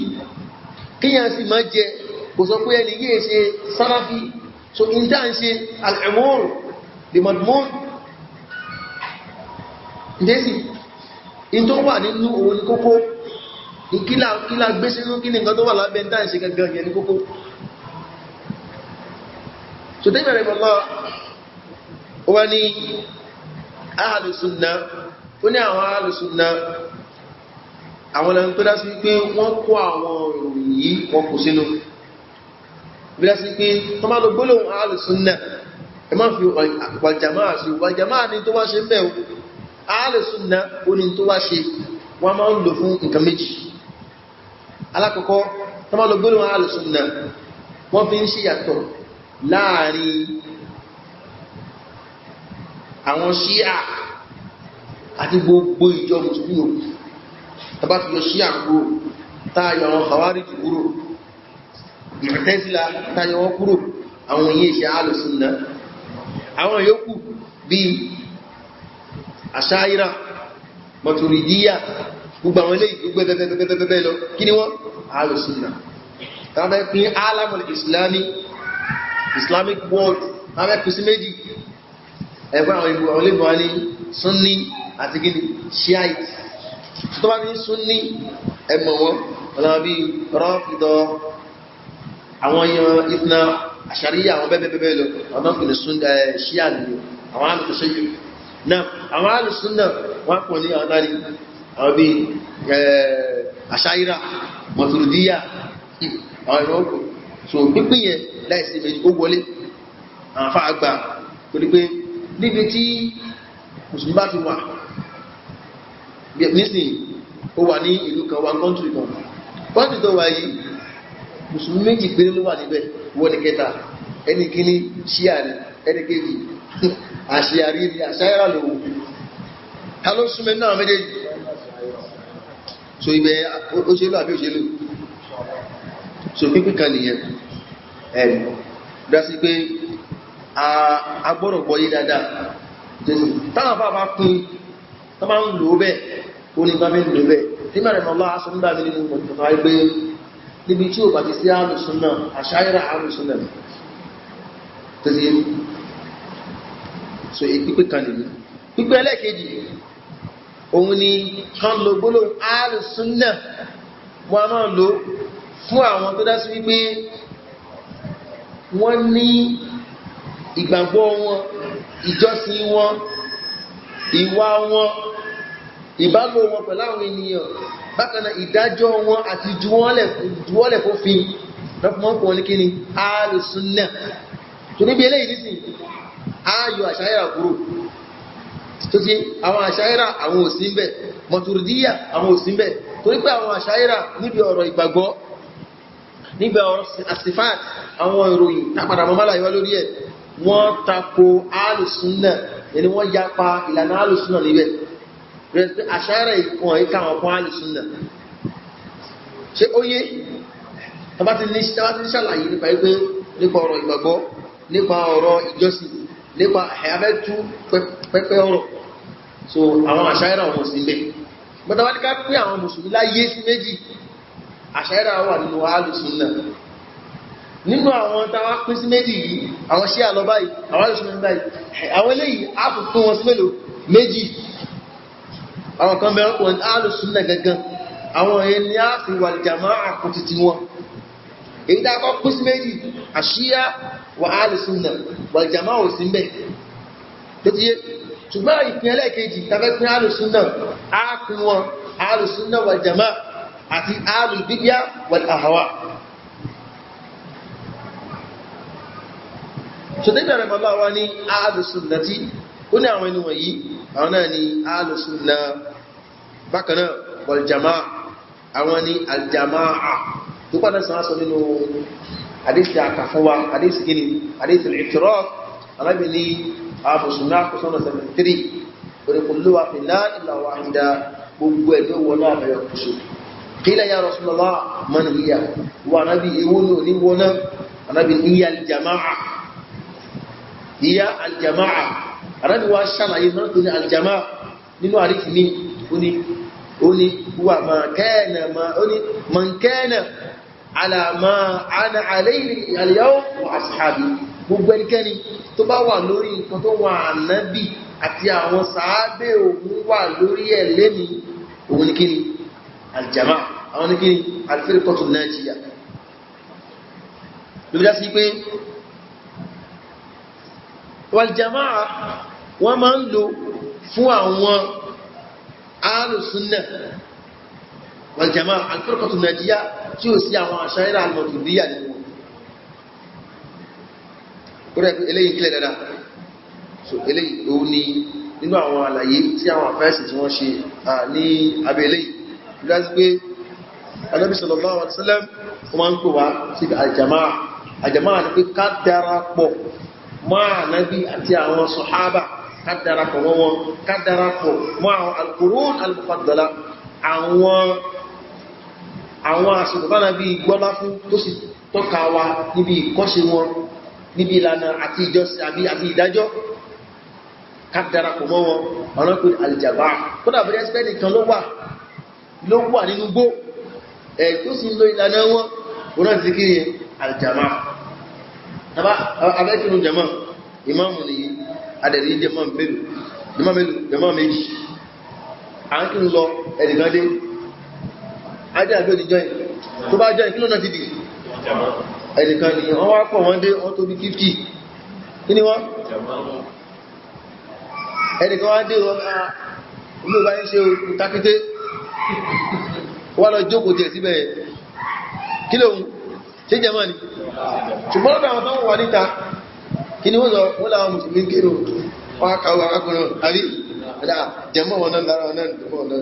kíyàn sì máa jẹ kò sọ pé ẹni yìí ṣe sálàfí so in tá ń ṣe al-umur the madmun ìdésì in tó wà nínú òun ní kókó kílá gbé sínú kí ní nǹkan tó wà lábẹ́ tá ń ṣe gangan yẹn ní kókó so tẹ́yìn rẹ̀ mọ́lá ó wá ní ahlus sunnah ó ní àwọn ahlus sunnah àwọn ẹni tó dá sí pé wọ́n kó àwọn ìròyìn yìí wọ́n kò sínú bí dá sí pé tó máa lọ gbólóhùn ahlus sunnah ẹ máa fi wàjàmáà sí wàjàmáà ní tó wá ṣe mẹ́ o ahlus sunnah ó ní tó wá ṣe wọ́n máa ń lò fún nǹkan méjì alákọ̀ọ́kọ́ tó máa lọ gbólóhùn ahlus sunnah wọ́n fi ń ṣe yàtọ̀ láàrin àwọn ṣíà àti gbogbo ìjọ mùsùlùmí tàbá fi yọ ṣíà kúrò táyọ àwọn Khawarij kúrò Mu'tazila táyọ wọn kúrò àwọn èyí ṣe Ahlus Sunnah àwọn yòókù bí Ash'ariyya Maturidiyya gbogbo àwọn ilé ìgbẹ́gbẹ́gbẹ́gbẹ́ lọ kí ni wọ́n Ahlus Sunnah tàbí pín alamul Islamic world tàbí pín sí méjì ẹgbẹ́ àwọn olébọn ní Sunni àti gini Shiite tó bá ní Sunni ẹmọ̀ wọn ọ̀nà bí Rafida àwọn èèyàn Ithna Ashariya àwọn bẹ́ẹ̀bẹ́ẹ̀ lọ ọ̀nà pẹ̀lú Shia nìyẹn àwọn alùsùnà náà àwọn alùsùnà wọ́n pọ̀ ní àwọn bí Ashaira Maturidiyya àwọn ìrọ́pù so pípín yẹn láìsí méjì ó wọlé àwọn afá àgbà torí pé níbi tí mùsùlùmí bá ti wà nísìn ó wà ní ìlú kan wà kọ́ntùrì kan kọ́ntùrì tó wà yìí mùsùlùmí méjì péré ló wà níbẹ̀ wọ́n ní kẹta ẹni kíní Ṣíà ni ẹni kejì àṣíyàrí ni Àṣáírà lòun ta ló súnmọ́ náà méjèèjì so ibẹ̀ òṣèlú àbí òṣèlú so pípín kan nìyẹn ẹ̀rì dásí pé a gbọ́dọ̀ gbọ́yé dáadáa táwọn bá bá pín tó máa ń lò ó bẹ́ẹ̀ ó ní bá bẹ́ẹ̀ lò bẹ́ẹ̀ tí mẹ́rin mọ́lá aṣọ nígbà mi nínú mọ̀tàfà ẹgbẹ́ níbi tí ó bá ti sí Ahlus-Sunnah náà Ash'ari Ahlus-Sunnah náà tó ti yé so pípín kan nìyẹn pípín ẹlẹ́ẹ̀kejì òun ni kan lo gbólóhùn Ahlus-Sunnah wọ́n máa lò fún àwọn tó dá sí wípé wọ́n ní ìgbàgbọ́ wọn ìjọsìn wọn ìwà wọn ìbálò wọn pẹ̀lú àwọn ènìyàn bákan náà ìdájọ́ wọn àti juwọ́lẹ̀ fófin lọ́pọ̀mọ́pọ̀ wọn ní kí ni Ahlus-Sunnah tó níbi eléyìí nísìn ayò Àṣáírà kúrò tó ti àwọn Àṣáírà àwọn òsì ń bẹ̀ Maturidiyya àwọn òsì ń bẹ̀ torí pé àwọn Àṣáírà níbi ọ̀rọ̀ ìgbàgbọ́ níbi ọ̀rọ̀ àsìfáàt àwọn ìròyìn tápadà mọ́mọ́lá ìwá lórí ẹ̀ wọ́n tako Ahlus-Sunnah ẹni wọ́n yapa ìlànà Ahlus-Sunnah níbẹ̀ rẹ̀ Àṣáírà ìkùn ẹ̀ka àwọn fún Ahlus-Sunnah ṣe ó yé tàbá ti ní ṣàlàyé nípa ọ̀rọ̀ ìgbàgbọ́ nípa ọ̀rọ̀ ìjọsìn nípa ẹ̀yàfẹ́tú pẹ́pẹ́ ọ̀rọ̀ so àwọn Àṣáírà wọn sí bẹ́ mọ́tàwádí ká pé àwọn mùsùlùmí láyé sí méjì Àṣáírà wà nínú Ahlus-Sunnah nínú àwọn tàwá pín sí méjì yìí àwọn Ṣíà lọ báyìí àwọn Ahlus-Sunnah báyìí àwọn eléyìí á fi pín wọn sí mélòó méjì àwọn kan bẹ̀rẹ̀ pọ̀ ní Ahlus-Sunnah gangan àwọn èèyàn ni á fi wal Jamā'a àkùtì tí wọn èyí tá a kọ́ pín sí méjì Àṣíyà wà Ahlus-Sunnah wal Jamā'a ò sí mbẹ̀ tó ti yé ṣùgbọ́n ìpín ẹlẹ́ẹ̀kejì tàbí pín Ahlus-Sunnah á pín wọn Ahlus-Sunnah wal Jamā'a àti Ahlul Bid'ah wal Ahwā' ṣòdébẹ̀rẹ̀ mọ́lá wa ní Ahlus-Sunnati ó ní àwọn ẹni wọ̀nyí àwọn náà ni Ahlus-Sunnah bákanáà wal Jamā'a àwọn ni al-Jamā'a tó pàdé sọ nínú àdísì àkàfúnwa àdísì gini àdísì al-i'tirāf alábi ní Ahlus-Sunnah kùsọ́nà 73 oríkùnlúwà fin-nār illā wāḥida gbogbo ẹ̀dọ́ wọná àbẹ̀yọ̀ kùsù qīla yā Rasūlallah man hiya wà nábi ewu ní wọná anábi hiya al-Jamā'a hiya al-Jamā'a anábi wá ṣàlàyé náà tó ní al-Jamā'a nínú àdísì ní oni huwa man kana ala ma ana alayhi al-yawm wa ashabi gbogbo ẹnikẹ́ni tó bá wà lórí nǹkan tó wà Ànábì àti àwọn sàábé òun wà lórí ẹ̀ lẹ́ni òun ní kíni al-Jamā'a àwọn ní kíni al-firqatu an-najiyya ló bí dá sí pé wal-Jamā'a wọ́n máa ń lò fún àwọn Ahlus-Sunnah wal Jamā'a al-firqatu an-najiyya tí ó sí àwọn Ash'ari al-Maturidiyya nínú wọn. Kúrẹ́ eléyìí kílẹ̀ dáadáa. So eléyìí ó ní nínú àwọn àlàyé tí àwọn àfẹ́sì tí wọ́n ṣe ní abẹ́ eléyìí. Ìdájí pé Ànábì sallallahu alaihi wasallam wọ́n máa ń pè wá sí al-Jamā'a. Al-Jamā'a ni pé ká darapọ̀ mọ́ Ànábì àti àwọn sàhábà ká darapọ̀ mọ́ wọn ká darapọ̀ mọ́ àwọn al-qurūn al-mufaddala àwọn àsìkò bá náà bí gbọ́lá fún tó sì tọ́ka wa níbi ìkọ́ṣe wọn níbi ìlànà àti ìjọsìn àti ìdájọ́ ká darapọ̀ mọ́ wọn ọ̀nà pé al-Jamā'a kódà bẹ̀rẹ̀ ẹ́sìpẹ́ nìkan ló wà nínú gbó tó sì ń lo ìlànà wọn wọn náà ti kí al-Jamā'a abẹ́kínú jama ìmáàmù nìyí adẹ̀rí jama méjì à ń kí ń lọ ẹnìkan dé ajé àbí òní join tó bá join kí ló náà ti dì ẹnìkan ni wọ́n wá pọ̀ wọ́n dé wọ́n tó bí 50 kí ni wọ́n ẹnìkan wá dé wọn ilé bá ń ṣe òkútakété wọ́n lọ jókòó tẹ̀ síbẹ̀ kí lóhun ṣe jẹmọ́ ni ṣùgbọ́n lọ́dọ̀ àwọn táwọn wà níta kí ni wọ́n sọ wọ́n láwọn mùsùlùmí kérò wọ́n kàwọ́ arákùnrin àrí jẹmọ́ wọn náà lára wọn náà jẹmọ́ wọn náà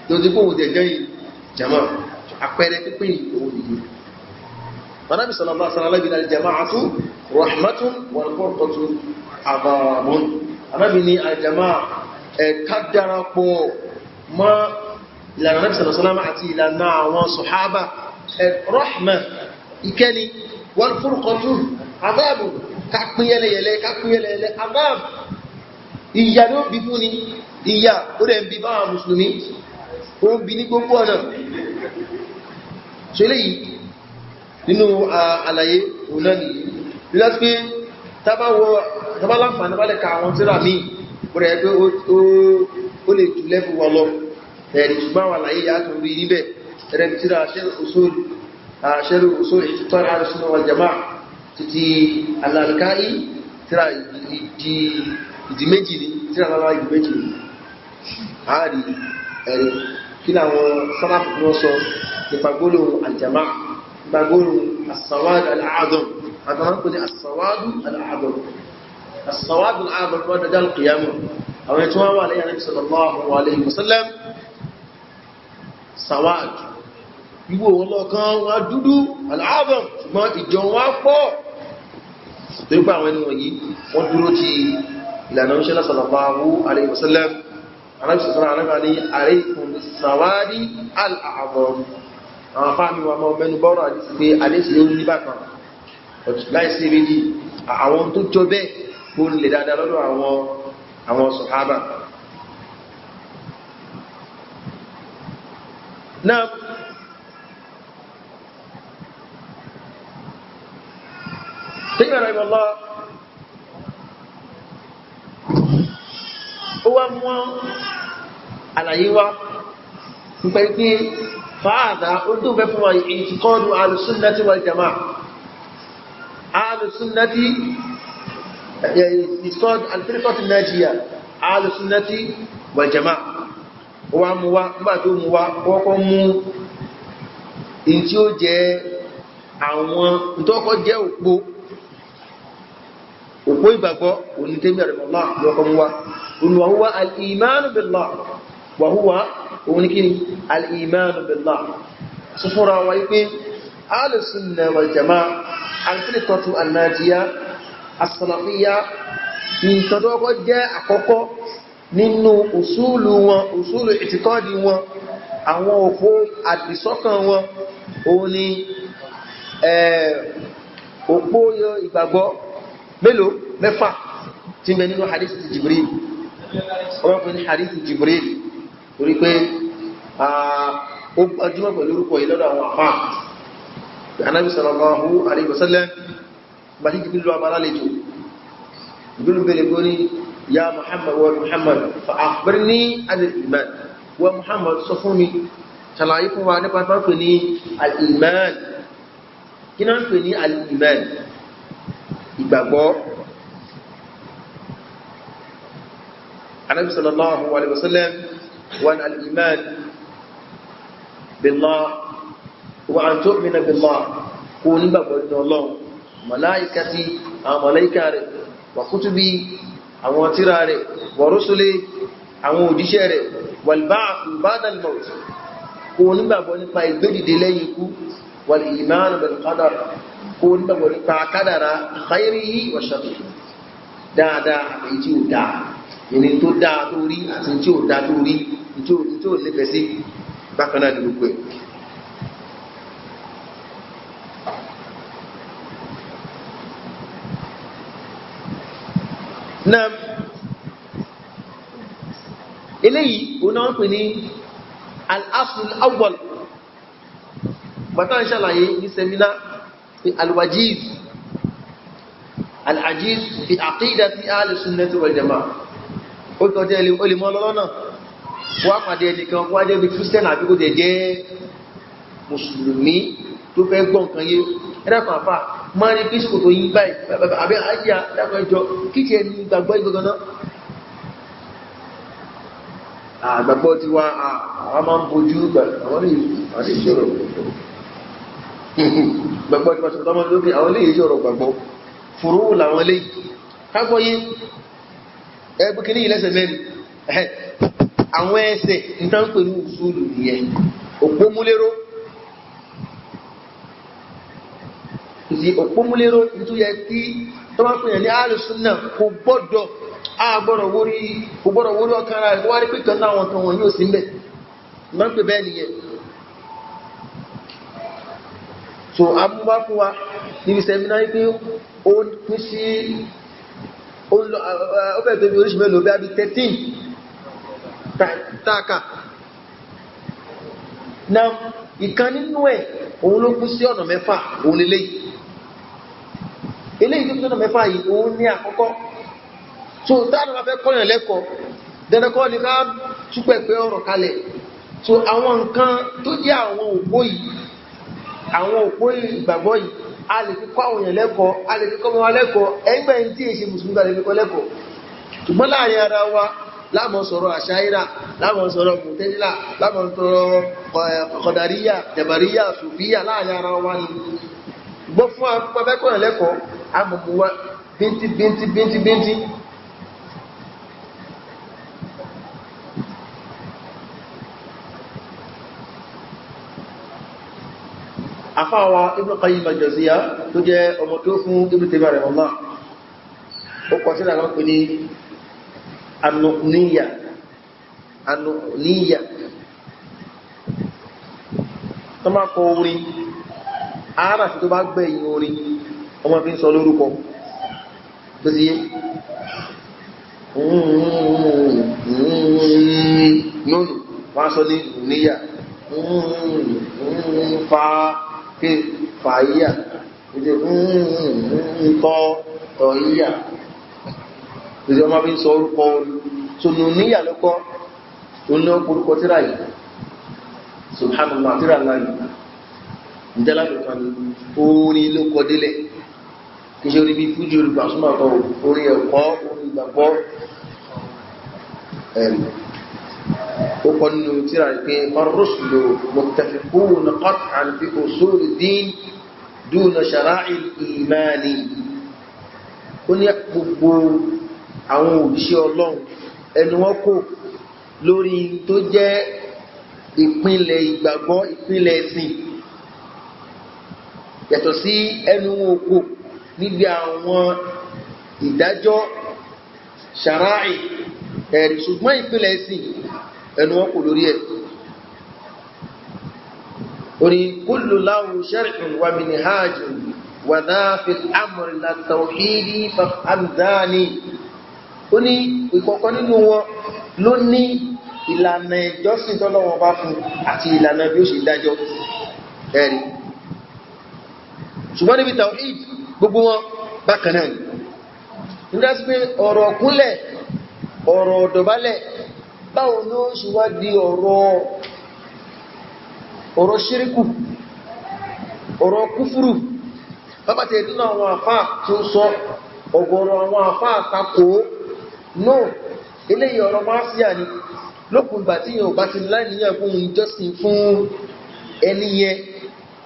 tó ti kóhun tẹ̀ jẹ́yìn jẹmọ́ àpẹẹrẹ pípín ìwò ìlú Ànábì sallallahu alaihi wasallam al-jama'atu rahmatun wal furqatu adhabun Ànábì ní al-jama'a ká darapọ̀ mọ́ ìlànà Ànábì sallallahu alaihi wasallam àti ìlànà àwọn sàhábà rahma ìkẹ́ni wal furqatu adhabun ká pín yẹlẹyẹlẹ adhab ìyà ló bí fún ni ìyà ó rẹ̀ ń bí báwọn mùsùlùmí ó ń bí ní gbogbo ọ̀nà ṣe léyìí nínú àlàyé òun náà nìyí níláti pé tábá láǹfààní bá lè ka àwọn tíra míì bọ̀rẹ̀ pé ó lè jù lẹ́fù wọn lọ ẹ̀rì ṣùgbọ́n àwọn àlàyé yà tó rí níbẹ̀ ẹ̀rẹ́ bí tíra ṣẹ́rù usul ihtiqar al-sunnah wal jama'ah títí al-Lalaka'i tíra ìdí méjì ní tíra lára ìdí méjì ní àárí ẹ̀rì kí láwọn sábàbù wọ́n sọ nípa gbólóhùn al-jama'ah gbàgbóhùn as-sawad al-a'zam àtàwọn kò ní as-sawad al-a'zam as-sawad al-a'zam wọ́n dájá al-qiyamah àwọn ẹ̀tí wọ́n wà lẹ́yìn Ànábì sallallahu alayhi wa sallam sawad ìwò wọn lọ́kàn wọ́n dúdú al-a'zam ṣùgbọ́n ìjọ wọn pọ̀ torí pé àwọn ẹni wọ̀nyí wọ́n dúró ti ìlànà ìṣẹ́lẹ̀ sallallahu alayhi wa sallam Ànábì sallallahu alayhi wa sallam alaykum bis-sawadi al-a'zam àwọn afáàmì wa mọ́ mẹ́nu bọ́rọ̀ àti pé àdéṣì ló ní bákan láìsí méjì àwọn tó jọ bẹ́ẹ̀ kó lè dáadáa lọ́dọ̀ àwọn sàhábà náà tẹ́yìn ara ìmọ̀lá ó wá mọ́ àlàyé wa nípa pé فهذا أردوه بفوا اعتقاد أهل السنة والجماعة أهل السنة اعتقاد الفرقة الناجية أهل السنة والجماعة وقاموا in tí ó jẹ́ àwọn ìtọ́kọ́ jẹ́ òpó ìgbàgbọ́ onítẹ́mì àrẹ̀mọ̀lá lọ́kọ̀mọ́wá olùwàhúwá al-imanu billah wàhúwá oníkíni al-imanu billah sọ fúnra wa ipé ahlus sunnah wal jamaa al-firqatu an-najiyya as-salafiyya ìtọ́kọ́ jẹ́ àkọ́kọ́ nínú usulu wọn usulu ìtìkọ́dì wọn àwọn òpó àdìsọ́kàn wọn òun ni òpó ìgbàgbọ́ mélòó mẹ́fà tí ń bẹ nínú hadith ti Jibril ọmọ pẹ̀lú hadith Jibril torí pé ó gbajúmọ̀ pẹ̀lú orúkọ ìlọ́dọ̀ àwọn àfá Ànábì sallallahu alaihi wasallam bàtí Jibril lọ abala lẹ́jọ́ Jibril bẹ̀rẹ̀ gbóní ya Muhammad wa Muhammad fa akhbirni anil iman wa Muhammad sọ fún mi ṣàlàyé fún wa nípa tó ń pè ní al-iman kí náà ń pè ní al-iman ìgbàgbọ́ Ànábì sallallahu alaihi wasallam wa al-iman billah wa an tu'mina billah kò nígbàgbọ́ nínú Ọlọ́run màláìkàtí àwọn màláìkà rẹ̀ wa kutubi àwọn tírà rẹ̀ wa rusuli àwọn òjíṣẹ́ rẹ̀ wal ba'th ba'da al-maut kò nígbàgbọ́ nípa ìgbédìde lẹ́yìn ikú wal iman bil qadar kò nígbàgbọ́ nípa kádàrá khairihi wa sharrihi dáadáa àti tí ó dáa ìní tó dáa tó rí àti tí ó dáa tó rí tí ó nífẹ̀ẹ́ sí bákan náà ní gbogbo ẹ̀. náà eléyìí ó náà ń pè ní al-aslul awwal bàtà ń ṣàlàyé ní sẹ́mínà al-wajiz al-ajiz fi aqidati ahli sunnati wal jamaa ó tọ́jẹ́ olè mọ́ lọ́lọ́nà wá pàdé ẹnìkan wá jẹ́ bí Christian àbí kò jẹ́ mùsùlùmí tó fẹ́ gbọ́ nǹkan yé ẹ̀dàkùn àfà máa ní kí ṣòkòtò yín báyìí àbí àjíyà ẹ̀dàkùn ẹjọ́ kí tiẹ̀ ní ìgbàgbọ́ ìgbàgbọ́ náà àgbàgbọ́ ti wá àwọn máa ń bojú àwọn lè ṣọ̀rọ̀ gbàgbọ́ ti wá ṣọ̀rọ̀ tọ́mọ́ lóbi àwọn lè ṣọ̀rọ̀ gbàgbọ́ fòrò làwọn lè kágbọ́ yé ẹgbẹ́ kìíní ìlẹ́sẹ̀ mẹ́rin àwọn ẹsẹ̀ ìtàn pẹ̀lú usulu nìyẹn òpómúlérò òpómúlérò nítorí yẹ kí tọ́mọ́ pèèyàn ní alùsùnnà kò gbọ́dọ̀ wórí ọkàn ara rẹ̀ wá rí píkan láwọn kan wọn yóò sí mẹ́ ìmọ̀ pé bẹ́ẹ̀ nìyẹn so amúbá fún wa níbi sẹ́mínà wípé ó pín sí ó bẹ̀rẹ̀ tó bí oríṣìí mélòó bí i 13 tààkà na ìkan nínú ẹ̀ òun ló pín sí ọ̀nà mẹ́fà òun eléyìí tó pín ọ̀nà mẹ́fà yìí òun ní àkọ́kọ́ so táàdà máa fẹ́ kọ́yàn lẹ́kọ̀ọ́ dẹ́nẹ́kọ́ ní ká túpẹ̀ pé ọ̀rọ̀ kalẹ̀ so àwọn nǹkan tó jẹ́ àwọn òpó ìgbàgbọ́ yìí a lè fi kọ́ àwọn èèyàn lẹ́kọ̀ọ́ a lè fi kọ́ wọn lẹ́kọ̀ọ́ ẹgbẹ́ tí èṣe mùsùlùmí lè fi kọ́ lẹ́kọ̀ọ́ ṣùgbọ́n láàrin ara wa láàmọ́ sọ̀rọ̀ àṣáírà láàmọ́ sọ̀rọ̀ mùtẹ́lá láàmọ́ sọ̀rọ̀ kọ̀dàríyà jàbàríyà sùfíyà láàrin ara wa ni gbọ́ fún afẹ́kọ̀ọ́ lẹ́kọ̀ọ́ àmọ̀mù wa bíntín afáwa Ibn Qayyim al-Jawziyya tó jẹ́ ọmọ tó fún Ibn Taymiyyah rahimahullah ó kọ sílẹ̀ àwọn pè ní anúníyà tó máa kọ orin ara sí tó bá gbẹ̀yìn orin ọmọ fi ń sọ lórúkọ tó sí yé nónù wọ́n sọ ní níyà fa ke fàáyà ìdí tọ́yíyà ìdí ọmọ bí ń sọ orúkọ orí so nù níyà lọ́kọ́ tó ní orúkọ tíra yìí subhanallah tíra láyìí ìjẹ́lá fẹ́kan ní orin ló kọ délẹ̀ kí ṣe orí bí fújì orí gbàsúmọ̀tọ̀ orí ẹ̀kọ́ orí ìgbàgbọ́ ó kọ nínú tíra rẹ̀ pé ar-rusulu muttafiquna qat'an fi usul ad-din duna shara'i al-imani ó ní gbogbo àwọn òjíṣẹ́ Ọlọ́run ẹnu wọn kò lórí tó jẹ́ ìpínlẹ̀ ìgbàgbọ́ ìpínlẹ̀ ẹ̀sìn yàtọ̀ sí ẹnu wọn kò níbi àwọn ìdájọ́ shara'i ẹ̀rí ṣùgbọ́n ìpínlẹ̀ ẹ̀sìn ẹnu wọn kò lórí ẹ̀ orí kullu lahu shar'un wa minhajun wa dha fil amri la tawhidi faf'amdani ó ní ìkọ̀kọ́ nínú wọn ló ní ìlànà ìjọsìn tọ́lọ́wọ́n bá fún àti ìlànà bí ó ṣe dájọ́ ẹ̀rí ṣùgbọ́n níbi tawhid gbogbo wọn bákan náà nígbà tí pé ọ̀rọ̀ kúnlẹ̀ ọ̀rọ̀ ọ̀dọ̀bálẹ̀ báwo ló ṣe wá di ọ̀rọ̀ ṣíríkù ọ̀rọ̀ kúfúrù bábàtẹ̀ ìdínà àwọn àfáà tí ó sọ ọ̀gọ̀rọ̀ àwọn àfáà takò no eléyìí ọ̀rọ̀ máa sí àní lókùn ìgbà tí yóò bá ti láìníyàn fún ìjọsìn fún ẹni yẹn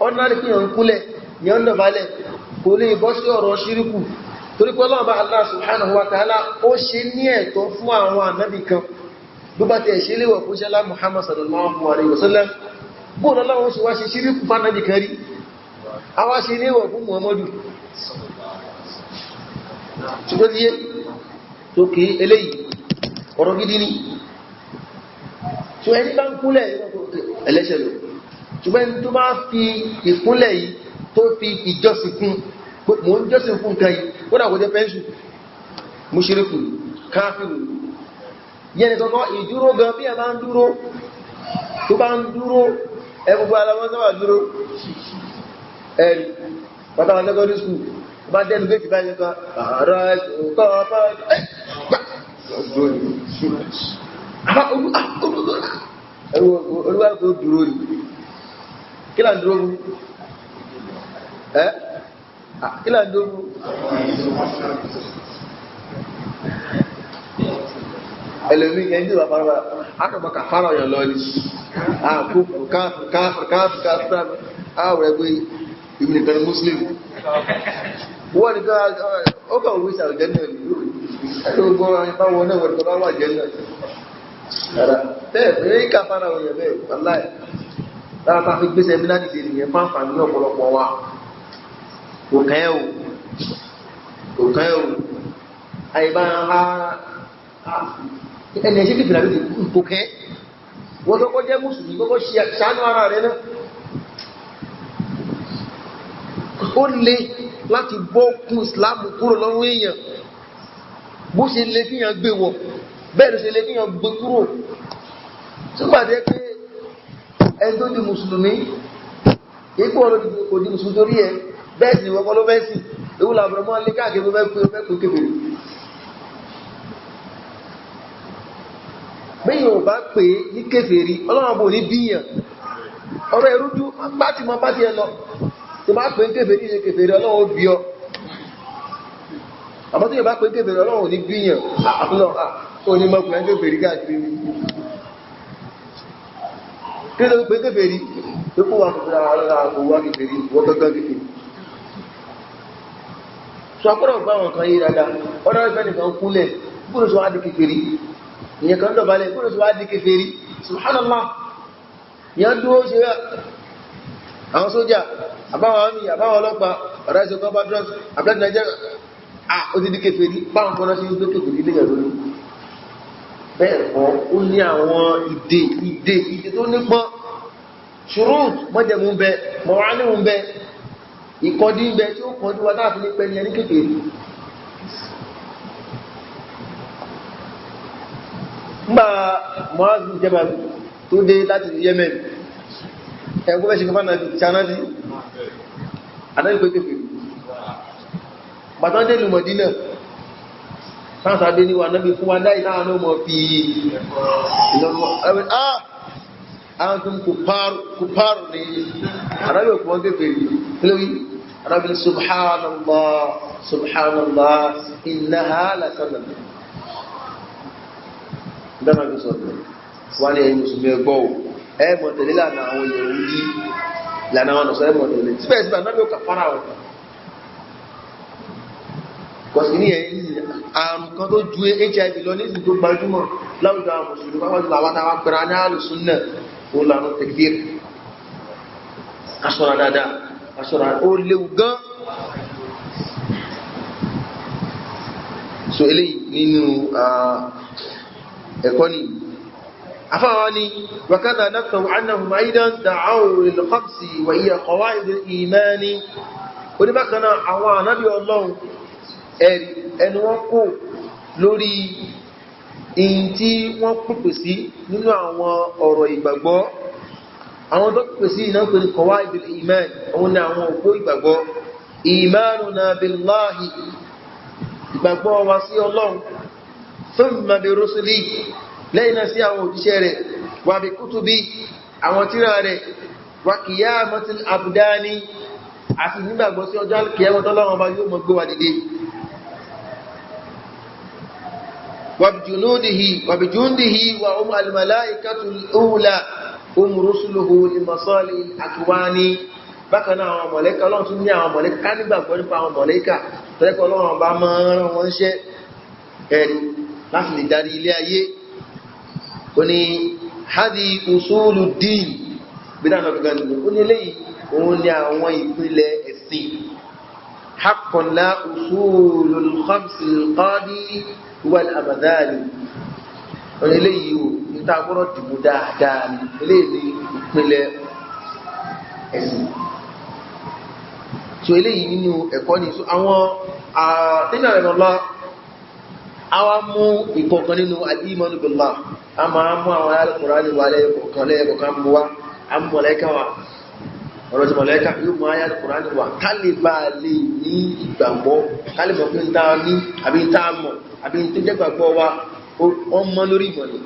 ordinary fi hàn kúnlẹ̀ ní ọ̀dọ̀bálẹ̀ kò lè bọ́ sí ọ̀rọ̀ ṣíríkù torí pé Ọlọ́run bá Allah subhanahu wa ta'ala ó ṣe ní ẹ̀tọ́ fún àwọn ànábì kan bí bá ti ẹ̀ṣẹ́ léwọ̀ fún ṣẹlá Muhammad sallallahu alaihi wasallam bóòdó Ọlọ́run ṣe wá ṣe ṣíríkù fún ànábì kan rí a wá ṣe léwọ̀ fún Muhammadu ṣùgbọ́n tí yé tó kí eléyìí ọ̀rọ̀ gidi ni tó ẹni bá ń kúnlẹ̀ ẹlẹ́ṣẹ̀ lọ ṣùgbọ́n ẹni tó bá fi ìkúnlẹ̀ yìí tó fi ìjọsìn fún mo ń jọ́sìn fún nǹkan yìí ó dà kó jẹ́ pẹ́ńsù mushriku káfíìrù yẹni kọ́kọ́ ìdúró gan bí ẹ bá ń dúró tó bá ń dúró ẹ gbogbo alamọ́sáwà dúró ẹ̀rì pátáwọn secondary school bá dẹ́nu gẹ́ẹ̀tì báyìí kan olúwa tó dúró ní kí là ń dúró mú kí là ń dúró mú ẹlòmí ẹni wà fara akọ̀bọ̀ kàfàrà ọ̀yàn lọ ní àkókò káàkiri àwọ̀ ẹgbẹ́ ìmìnìkan muslim wọ́n ni ó kà òwe sàrùjẹ́ náà ní gbogbo ìpáwọn náà wọ́n tó wà jẹ́ náà bẹ́ẹ̀ kàfàrà ọ̀yàn bẹ́ẹ̀ wàláì lára bá fi gbéṣẹ́ bí láti ṣe nìyẹn fáfà ní ọ̀pọ̀lọpọ̀ wa òkàn ẹ̀ o àyíbá ẹni ẹ̀ṣẹ́ kìfìlà ló ti kò kẹ́ wọ́n tó kọ́ jẹ́ mùsùlùmí kọ́kọ́ ṣàánú ara rẹ̀ náà ó lè láti bọ́ kún ìsìláàmù kúrò lọ́rùn èèyàn bó ṣe lè kíyàn gbé wọ̀ bẹ́ẹ̀ ló ṣe lè kíyàn gbé kúrò tó pàdé pé ẹni tó di mùsùlùmí ipò ọ̀rọ̀ kò di mùsùlùmí torí ẹ bẹ́ẹ̀ sì wọ́n kọ́ ló fẹ́ sí ewu làbọ̀rọ̀ mọ́ lé káàkiri tó fẹ́ pé kébèrè bẹ́yìn ò bá pè é ní kèfèrí ọlọ́run bò ní bíyàn ọ̀rọ̀ ẹrújú pàtí mọ́ pàtí ẹ lọ tó bá pè ń kèfèrí ní kèfèrí ọlọ́run ó bí ọ àmọ́ tó yẹ bá pè ń kèfèrí ọlọ́run ní bíyàn ó ní mọ́kùnrin kèfèrí káàkiri kí ló pè ń kèfèrí tó kó wà kèfèrí ara kò wá kèfèrí wọ́n gángan kèfèrí so akọ́rọ̀ gbá wọn kan yí rádá ọ̀rọ̀ ẹgbẹ́ nìkan kúnlẹ̀ bóòrò sọ wá di kèfèrí ìyẹn kan dọ̀bálẹ̀ bóòrò sọ wá di kèfèrí subhanallah ìyẹn dúró ṣe rẹ̀ àwọn sójà àbáwọn àmì àbáwọn ọlọ́pàá ọ̀rọ̀ ẹ̀sẹ̀ kan bá drọ́s àbúlẹ̀ nàìjíríà ó ti di kèfèrí báwọn kan náà sí gbé kèfèrí lè yẹ̀rọ ní bẹ́ẹ̀ kọ́ ó ní àwọn ìdè tó nípọn ṣùrù mọ́jẹ̀mú bẹ mọ̀wánìmú bẹ ìkọdí ń bẹ tí ó kọjú wa láàfin ní pẹ́ni ẹni kékeré nígbà Mu'adh Jabal tó dé láti Yemen ẹgbẹ́ ṣe kọfà náà ṣanájí anáyí pé kékeré bàtán dé lù Mọ̀dínà sáàsàdé ní wà náà bí fún wa dáì náà náà mọ̀ fi àwọn tó ń kùpárù ní arábí òkú wọn kéfèé lórí arábí subhanallah subhanallah innaha lasanah dáná bí sọ̀rọ̀ wọ́n ní ẹ̀yìn musulmi ẹgbọ́ ẹ̀mọ̀ tẹ̀lé lànà àwọn Yẹhudi lànà àwọn ọ̀sọ̀ ẹ̀mọ̀ tẹ̀lé síbẹ̀síbẹ̀ anábí òkà fara wọn kọ̀sí ní ẹ̀yìn àrùn kan tó ju HIV lọ ní ìsìn tó gbajúmọ̀ láwùjọ àwọn mùsùlùmí pápá jùlọ àwọn àwọn apẹ̀rẹ̀ ní àlùsùn náà ó lànà tẹ̀kbír aṣọ́ra dáadáa aṣọ́ra ó léwu gan so eléyìí nínú ẹ̀kọ́ ni afáwọn ni wakadha naftahu annahum aidan da'aw lil khamsi wa hiya qawaid al imani oníbákanáà àwọn ànábì Ọlọ́run ẹnu wọn kò lórí in tí wọ́n pèpè sí nínú àwọn ọ̀rọ̀ ìgbàgbọ́ àwọn tó pèpè sí iná pẹ̀lú qawaidul iman òun ni àwọn òpó ìgbàgbọ́ imanuna billahi ìgbàgbọ́ wa sí Ọlọ́run thumma bi rusuli lẹ́yìn náà sí àwọn òjíṣẹ́ rẹ̀ wa bi kutubi àwọn tírà rẹ̀ wa qiyamatil abdani àti nígbàgbọ́ sí ọjọ́ kìyàmọ́ tọ́lọ́run ọba yóò mọ̀ gbé wa dìde وبجنده وهم الملائكة الأولى هم رسله لمصالح الأكوان bákan náà àwọn mọ̀lẹ́kà Ọlọ́run tún ní àwọn mọ̀lẹ́kà ká nígbàgbọ́ nípa àwọn mọ̀lẹ́kà tẹ́lẹ́kọ̀ Ọlọ́run bá máa rán wọn ṣẹ́ ẹ̀rí láti lè darí ilé ayé ó ní hadi usulu din bí dáná gbogbo nínú ó ní eléyìí òun ní àwọn ìpìlẹ̀ ẹ̀sìn haqqan la usulul khamsil qadi wal abadani ọ̀rọ̀ eléyìí o níta gbọ́dọ̀ dìbò dáadáa ní eléyìí ìpínlẹ̀ ẹ̀sìn so eléyìí nínú ẹ̀kọ́ ní so àwọn nínú ẹ̀rọ lọ àwọn mú ìkọ̀ọ̀kan nínú al-imanu billah a máa mú àwọn al-Qur'ani wà lẹ́ẹ̀kọ̀ọ̀kan mú wá a mú mọ̀lẹ́kà wà ọ̀rọ̀ tí mọ̀lẹ́kà yóò mú ayé al-Qur'ani wà kálíbà lè ní ìgbàgbọ́ kálíbà pé ń tá ní àbí ń tá mọ̀ àbí tó jẹ́ gbàgbọ́ wa wọ́n mọ́ lórí ìmọ̀ ní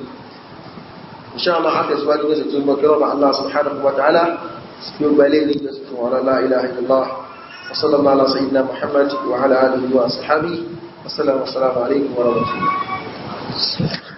inshallah àtẹ̀síwájú ní ṣètò ìmọ̀ kírọ̀bà Allah subhanahu wa ta'ala tí ó gbalé ní jésù fún wa la ilaha illallah wa sallallahu ala sayyidina Muhammad wa ala alihi wa ashabihi wa sallam wa salamu alaikum wa rahmatullahi